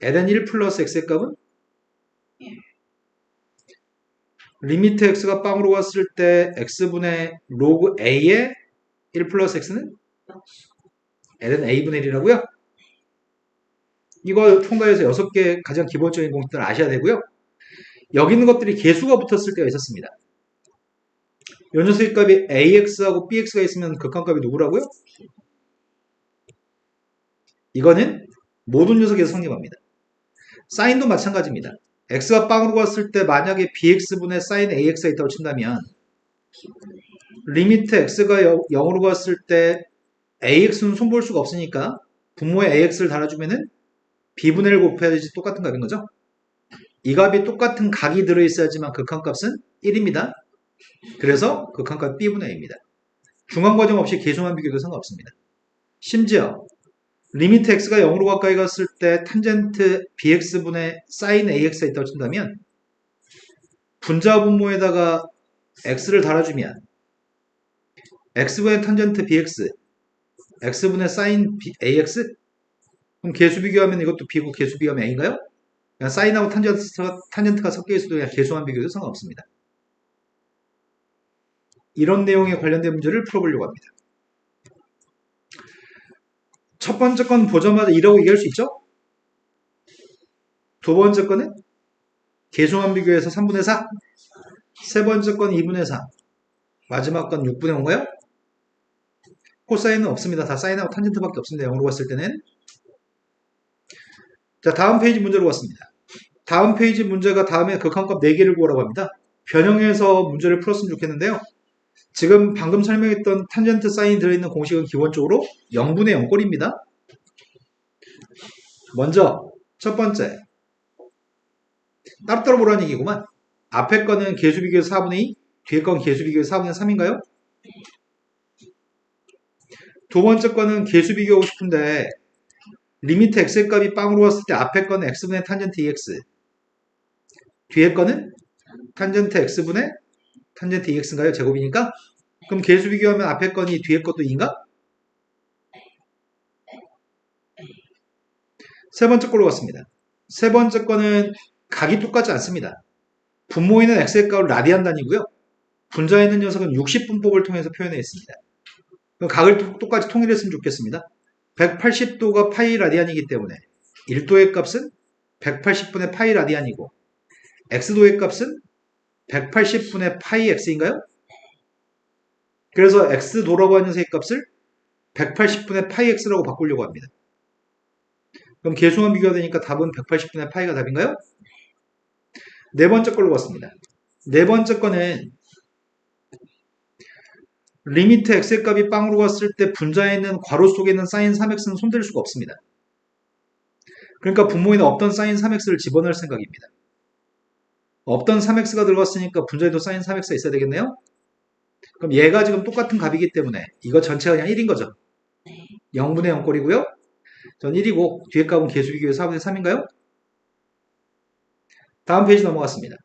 ln 1 플러스 x의 값은 리미트 x가 빵으로 갔을 때 x분의 로그 a의 1 플러스 x는 ln a분의 1이라고요? 이거 통과해서 6개 가장 기본적인 공식들을 아셔야 되고요. 여기 있는 것들이 개수가 붙었을 때가 있었습니다. 요 녀석의 값이 ax하고 bx가 있으면 극한값이 누구라고요? 이거는 모든 녀석에서 성립합니다. 사인도 마찬가지입니다. x가 빵으로 갔을 때 만약에 bx분의 sin ax가 있다고 친다면 리미트 x가 0으로 갔을 때 ax는 손볼 수가 없으니까 분모에 ax를 달아주면은 b분의 1 곱해야지 똑같은 값인 거죠. 이 값이 똑같은 각이 들어있어야지만 극한값은 1입니다. 그래서 극한값 b분의 a입니다. 중간과정 없이 계수만 비교해도 상관없습니다. 심지어 리미트 x가 0으로 가까이 갔을 때 탄젠트 bx분의 sin ax가 있다고 친다면 분자 분모에다가 x를 달아주면 x분의 탄젠트 bx x분의 sin ax 그럼 계수 비교하면 이것도 b고 계수 비교하면 a인가요? 그냥 사인하고 탄젠트가 섞여 있어도 그냥 계수만 비교해도 상관없습니다. 이런 내용에 관련된 문제를 풀어보려고 합니다. 첫 번째 건 보자마자 2라고 얘기할 수 있죠? 두 번째 거는 계수만 비교해서 3분의 4. 세 번째 건 2분의 3. 마지막 건 6분의 5인가요? 코사인은 없습니다. 다 사인하고 탄젠트밖에 없습니다. 0으로 갔을 때는. 자, 다음 페이지 문제로 갔습니다. 다음 페이지 문제가 다음에 극한값 4개를 구하라고 합니다. 변형해서 문제를 풀었으면 좋겠는데요. 지금 방금 설명했던 탄젠트 사인이 들어있는 공식은 기본적으로 0분의 0꼴입니다. 먼저 첫 번째 따로따로 보라는 얘기구만. 앞에 거는 계수 비교해서 4분의 2, 뒤에 건 계수 비교해서 4분의 3인가요? 두 번째 거는 계수 비교하고 싶은데 리미트 x의 값이 빵으로 왔을 때 앞에 거는 x분의 탄젠트 2x 뒤에 거는 탄젠트 x분의 탄젠트 2x인가요? 제곱이니까? 그럼 계수 비교하면 앞에 거니 뒤에 것도 2인가? 세 번째 걸로 갔습니다. 세 번째 거는 각이 똑같지 않습니다. 분모에 있는 x의 값을 라디안 단위고요. 분자에 있는 녀석은 60분법을 통해서 표현해 있습니다. 그럼 각을 똑같이 통일했으면 좋겠습니다. 180도가 파이 라디안이기 때문에 1도의 값은 180분의 파이 라디안이고 x도의 값은 180분의 파이 x인가요? 그래서 x도라고 하는 녀석의 값을 180분의 파이 x라고 바꾸려고 합니다. 그럼 계수만 비교가 되니까 답은 180분의 파이가 답인가요? 네 번째 걸로 봤습니다. 네 번째 거는 리미트 x의 값이 빵으로 갔을 때 분자에 있는 괄호 속에 있는 사인 3x는 손댈 수가 없습니다. 그러니까 분모에는 없던 사인 3x를 집어넣을 생각입니다. 없던 3x가 들어갔으니까 분자에도 사인 3x가 있어야 되겠네요? 그럼 얘가 지금 똑같은 값이기 때문에 이거 전체가 그냥 1인 거죠. 0분의 0꼴이고요. 전 1이고 뒤에 값은 계수 비교해서 4분의 3인가요? 다음 페이지 넘어갔습니다.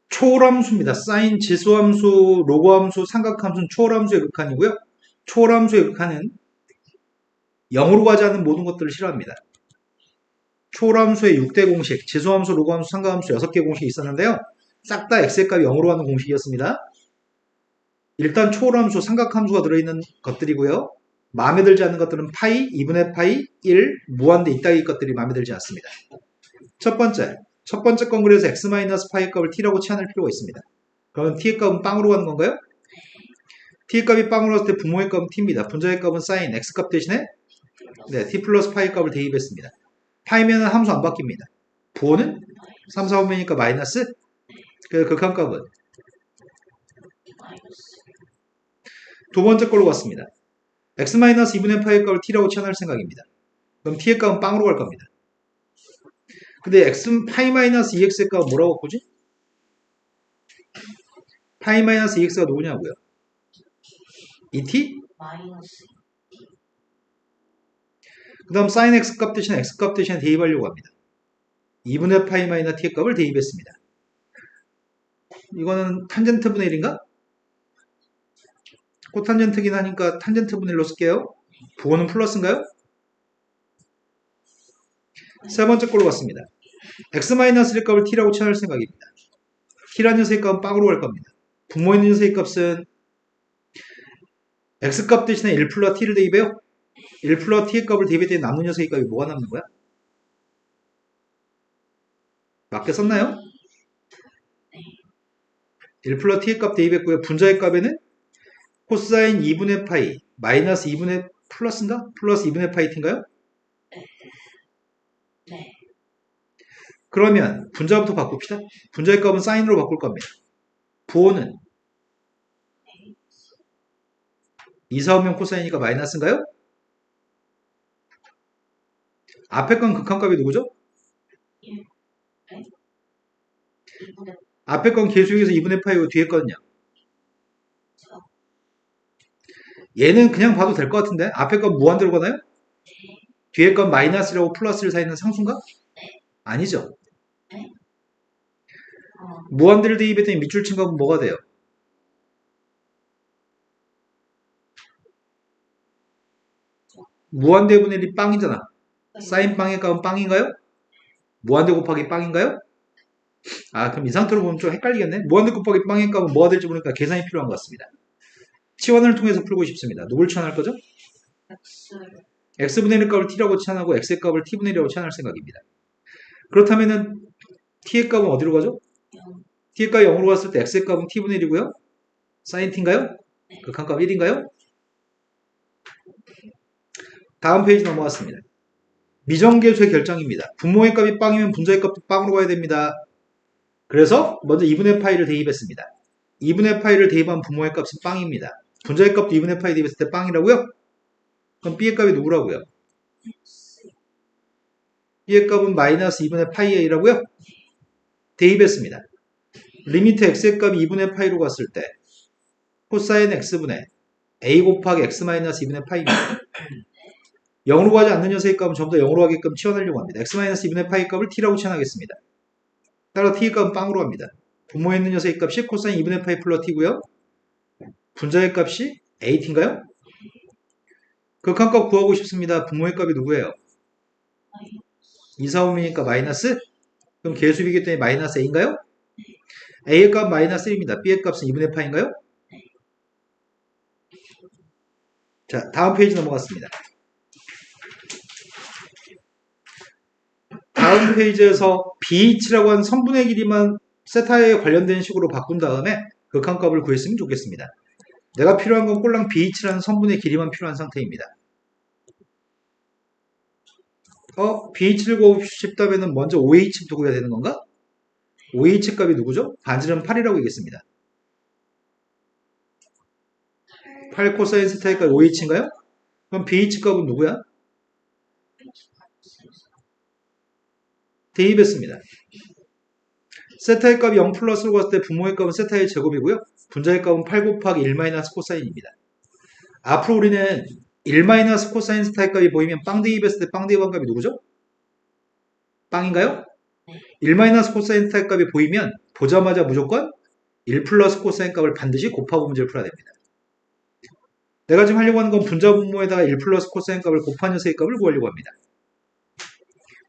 초월함수입니다. 사인, 지수함수, 로그함수, 삼각함수는 초월함수의 극한이고요. 초월함수의 극한은 0으로 가지 않는 모든 것들을 싫어합니다. 초월함수의 6대 공식, 지수함수, 로그함수, 삼각함수 6개 공식이 있었는데요. 싹 다 x의 값이 0으로 가는 공식이었습니다. 일단 초월함수, 삼각함수가 들어있는 것들이고요. 마음에 들지 않는 것들은 파이, 2분의 파이, 1, 무한대 이따위 것들이 마음에 들지 않습니다. 첫 번째 건 그래서 x-파이의 값을 t라고 치환할 필요가 있습니다. 그러면 t의 값은 빵으로 가는 건가요? t의 값이 빵으로 갔을 때 분모의 값은 t입니다. 분자의 값은 sin, x값 대신에 네, t 플러스 파이 값을 대입했습니다. 파이면은 함수 안 바뀝니다. 부호는 3, 4분면이니까 마이너스, 그 극한값은 두 번째 걸로 갔습니다. x-2분의 파이의 값을 t라고 치환할 생각입니다. 그럼 t의 값은 빵으로 갈 겁니다. 근데 x 파이-2x의 값은 뭐라고 바꾸지? 파이-2x가 누구냐고요? 2t? 마이너스 그 다음 sin x 값 대신에 x 값 대신에 대입하려고 합니다. 2분의 파이 마이너스 t의 값을 대입했습니다. 이거는 탄젠트 분의 1인가? 코탄젠트긴 하니까 탄젠트 분의 1로 쓸게요. 부호는 플러스인가요? 세 번째 걸로 갔습니다. x-1의 값을 t라고 치환할 생각입니다. t라는 녀석의 값은 빵으로 갈 겁니다. 분모에 있는 녀석의 값은 x값 대신에 1 플러스 t를 대입해요. 1 플러스 t의 값을 대입했더니 남는 녀석의 값이 뭐가 남는 거야? 맞게 썼나요? 1 플러스 t의 값 대입했고요. 분자의 값에는 코사인 2분의 파이 마이너스 2분의 플러스인가? 플러스 2분의 파이 t인가요? 네. 그러면 분자부터 바꿉시다. 분자의 값은 사인으로 바꿀 겁니다. 부호는 2, 4, 5면 코사인이니까 마이너스인가요? 앞에 건 극한값이 누구죠? 2분의 앞에 건 계수역에서 2분의 파이고 뒤에 거는요? 얘는 그냥 봐도 될 것 같은데 앞에 건 무한대로 가나요? 뒤에 건 마이너스라고 플러스를 사이는 상수인가? 아니죠. 무한대를 대입했더니 밑줄 친 값은 뭐가 돼요? 무한대분의 1이 빵이잖아. 사인 빵의 값은 빵인가요? 무한대 곱하기 빵인가요? 아, 그럼 이 상태로 보면 좀 헷갈리겠네. 무한대 곱하기 빵의 값은 뭐가 될지 모르니까 계산이 필요한 것 같습니다. 치환을 통해서 풀고 싶습니다. 누굴 치환할 거죠? x분의 1 값을 t라고 치환하고 x의 값을 t분의 1이라고 치환할 생각입니다. 그렇다면은 t의 값은 어디로 가죠? t의 값이 0으로 갔을 때 x의 값은 t분의 1이고요. 사인 t인가요? 극한값 1인가요? 다음 페이지 넘어갔습니다. 미정계수의 결정입니다. 분모의 값이 빵이면 분자의 값도 빵으로 가야 됩니다. 그래서 먼저 2분의 파이를 대입했습니다. 2분의 파이를 대입한 분모의 값은 빵입니다. 분자의 값도 2분의 파이 대입했을 때 빵이라고요? 그럼 b의 값이 누구라고요? b의 값은 마이너스 2분의 파이 a라고요? 대입했습니다. 리미트 x의 값이 2분의 파이로 갔을 때 코사인 x분의 a 곱하기 x 마이너스 2분의 파이입니다. 0으로 가지 않는 녀석의 값은 전부 다 0으로 가게끔 치환하려고 합니다. x 마이너스 2분의 파이 값을 t라고 치환하겠습니다. 따라 t의 값은 빵으로 갑니다. 분모에 있는 녀석의 값이 코사인 2분의 파이 플러스 t고요. 분자의 값이 at인가요? 극한값 구하고 싶습니다. 분모의 값이 누구예요? 2, 4, 5이니까 마이너스? 그럼 계수비기 때문에 마이너스 a인가요? a의 값 마이너스 1입니다. b의 값은 2분의 파인가요? 자, 다음 페이지 넘어갔습니다. 다음 페이지에서 BH라고 하는 선분의 길이만 세타에 관련된 식으로 바꾼 다음에 극한값을 구했으면 좋겠습니다. 내가 필요한 건 꼴랑 BH라는 선분의 길이만 필요한 상태입니다. BH를 구하고 싶다면 먼저 OH부터 구해야 되는 건가? OH 값이 누구죠? 반지름 8이라고 얘기했습니다. 8 코사인 세타의 값 OH인가요? 그럼 BH 값은 누구야? 대입했습니다. 세타의 값이 0 플러스로 갔을 때 분모의 값은 세타의 제곱이고요. 분자의 값은 8 곱하기 1 마이너스 코사인입니다. 앞으로 우리는 1 마이너스 코사인 세타의 값이 보이면 빵 대입했을 때 빵 대입한 값이 누구죠? 빵인가요? 1 마이너스 코사인 θ 값이 보이면 보자마자 무조건 1 플러스 코사인 값을 반드시 곱하고 문제를 풀어야 됩니다. 내가 지금 하려고 하는 건 분자 분모에다가 1 플러스 코사인 값을 곱한 녀석의 값을 구하려고 합니다.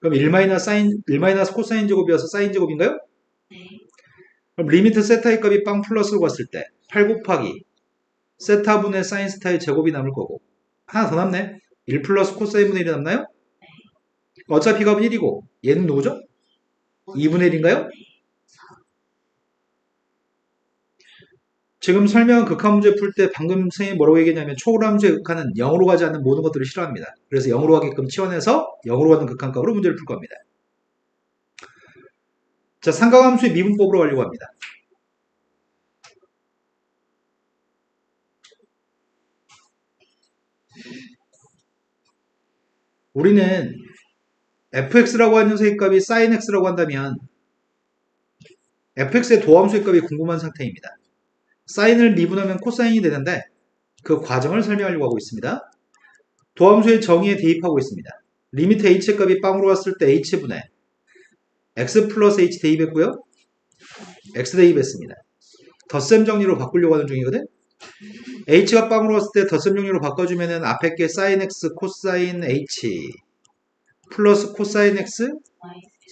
그럼 1 마이너스 코사인 제곱이어서 사인 제곱인가요? 그럼 리미트 세타의 값이 빵 플러스로 갔을 때 8 곱하기 세타분의 사인 스타의 제곱이 남을 거고, 하나 더 남네. 1 플러스 코사인분의 1이 남나요? 어차피 값은 1이고 얘는 누구죠? 2분의 1인가요? 지금 설명한 극한 문제 풀 때 방금 선생님이 뭐라고 얘기했냐면 초월함수의 극한은 0으로 가지 않는 모든 것들을 싫어합니다. 그래서 0으로 가게끔 치환해서 0으로 가는 극한값으로 문제를 풀 겁니다. 자, 삼각함수의 미분법으로 가려고 합니다. 우리는 fx라고 하는 녀석의 값이 sin x라고 한다면 fx의 도함수의 값이 궁금한 상태입니다. 사인을 미분하면 코사인이 되는데 그 과정을 설명하려고 하고 있습니다. 도함수의 정의에 대입하고 있습니다. 리미트 h의 값이 빵으로 왔을 때 h분의 x 플러스 h 대입했고요. x 대입했습니다. 덧셈 정리로 바꾸려고 하는 중이거든. h가 빵으로 왔을 때 덧셈 정리로 바꿔주면은 앞에 게 sin x 코사인 h 플러스 코사인 x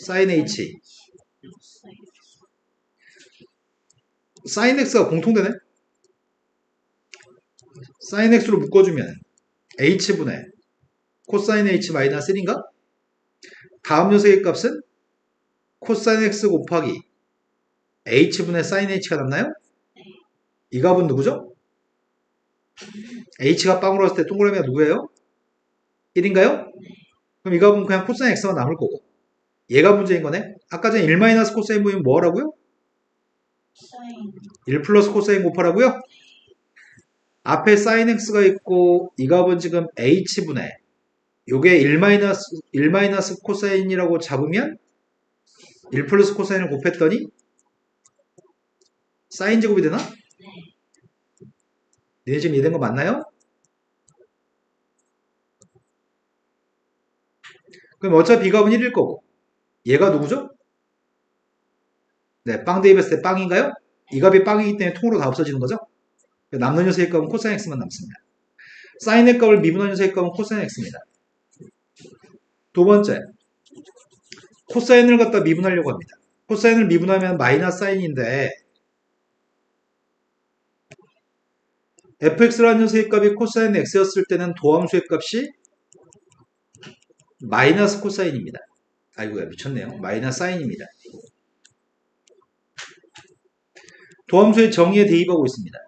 sin h sin x가 공통되네. sin x로 묶어주면 h분의 코사인 h 마이너스 1인가? 다음 녀석의 값은 코사인 x 곱하기 h분의 sin h가 남나요? 이 값은 누구죠? h가 빵으로 왔을 때 동그라미가 누구예요? 1인가요? 그럼 이 값은 그냥 코사인 x가 남을 거고, 얘가 문제인 거네. 아까 전에 1 마이너스 코사인 보이면 뭐 하라고요? 1 플러스 코사인 곱하라고요? 앞에 sin x가 있고 이 값은 지금 h분의 요게 1 마이너스 코사인이라고 잡으면 1 플러스 코사인을 곱했더니 사인 제곱이 되나? 니네 지금 이해된 거 맞나요? 그럼 어차피 이 값은 1일 거고 얘가 누구죠? 네, 빵 대입했을 때 빵인가요? 이 값이 빵이기 때문에 통으로 다 없어지는 거죠? 남는 녀석의 값은 코사인 x만 남습니다. 사인의 값을 미분한 녀석의 값은 코사인 x입니다. 두 번째, 코사인을 갖다 미분하려고 합니다. 코사인을 미분하면 마이너스 사인인데 fx라는 녀석의 값이 코사인 x였을 때는 도함수의 값이 마이너스 코사인입니다. 아이고야 미쳤네요. 마이너스 사인입니다. 도함수의 정의에 대입하고 있습니다.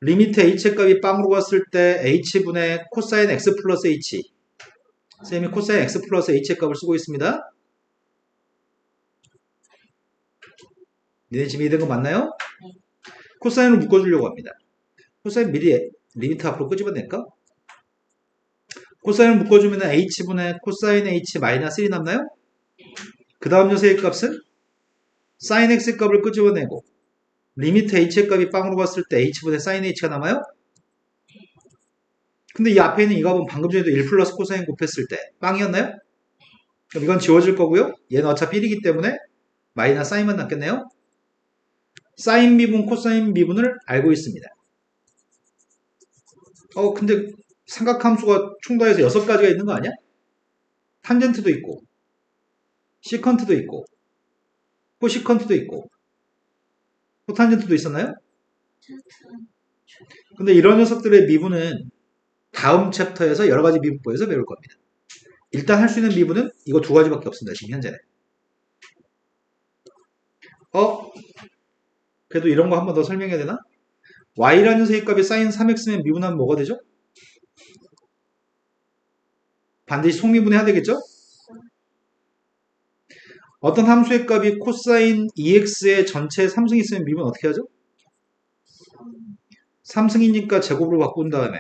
리미트 h의 값이 빵으로 갔을 때 h분의 코사인 x 플러스 h, 선생님이 코사인 x 플러스 h의 값을 쓰고 있습니다. 니네 지금 이해된 거 맞나요? 코사인을 묶어주려고 합니다. 코사인 미리 리미트 앞으로 끄집어낼까? 코사인을 묶어주면 h분의 코사인 h 마이너스 1이 남나요? 그 다음 녀석의 값은 sin x 값을 끄집어내고 리미트 h의 값이 빵으로 갔을 때 h분의 sin h가 남아요? 근데 이 앞에 있는 이 값은 방금 전에도 1 플러스 코사인 곱했을 때 빵이었나요? 그럼 이건 지워질 거고요. 얘는 어차피 1이기 때문에 마이너스 사인만 남겠네요. 사인 미분, 코사인 미분을 알고 있습니다. 근데 삼각함수가 충돌해서 6가지가 있는 거 아니야? 탄젠트도 있고 시컨트도 있고 코시컨트도 있고 코탄젠트도 있었나요? 근데 이런 녀석들의 미분은 다음 챕터에서 여러가지 미분법에서 배울 겁니다. 일단 할 수 있는 미분은 이거 2가지밖에 없습니다. 지금 현재는. 그래도 이런 거 한 번 더 설명해야 되나? y라는 녀석의 값이 sin 3x면 미분하면 뭐가 되죠? 반드시 속미분해야 되겠죠? 어떤 함수의 값이 코사인 2x의 전체 3승이 있으면 미분 어떻게 하죠? 3승이니까 제곱으로 바꾼 다음에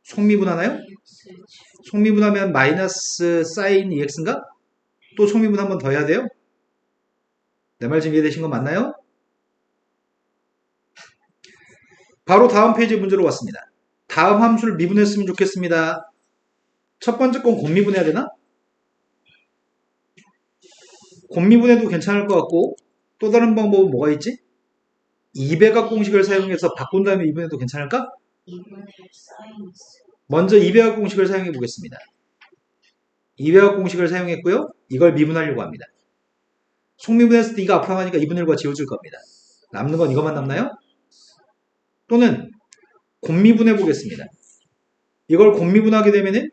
속미분하나요? 속미분하면 마이너스 사인 2x인가? 또 속미분 한 번 더 해야 돼요? 내 말 지금 이해되신 거 맞나요? 바로 다음 페이지 문제로 왔습니다. 다음 함수를 미분했으면 좋겠습니다. 첫 번째 건 곱미분해야 되나? 곱미분해도 괜찮을 것 같고 또 다른 방법은 뭐가 있지? 2배각 공식을 사용해서 바꾼 다음에 미분해도 괜찮을까? 2분의 1 사인 먼저 2배각 공식을 사용해 보겠습니다. 2배각 공식을 사용했고요. 이걸 미분하려고 합니다. 속미분했을 때 이가 앞으로 가니까 2분의 1과 지워질 겁니다. 남는 건 이것만 남나요? 또는 곱미분해 보겠습니다. 이걸 곱미분하게 되면은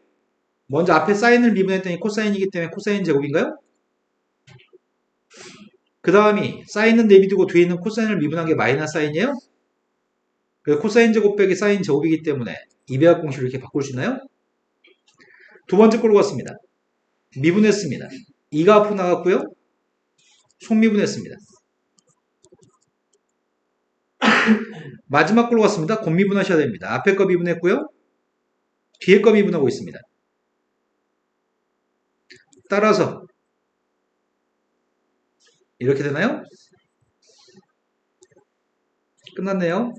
먼저 앞에 사인을 미분했더니 코사인이기 때문에 코사인 제곱인가요? 그 다음이 사인은 내비두고 뒤에 있는 코사인을 미분한 게 마이너스 사인이에요? 그래서 코사인 제곱 빼기 사인 제곱이기 때문에 2배각 공식을 이렇게 바꿀 수 있나요? 두 번째 걸로 갔습니다. 미분했습니다. 2가 앞으로 나갔고요. 속미분했습니다. 마지막 걸로 갔습니다. 곱미분하셔야 됩니다. 앞에 거 미분했고요. 뒤에 거 미분하고 있습니다. 따라서 이렇게 되나요? 끝났네요.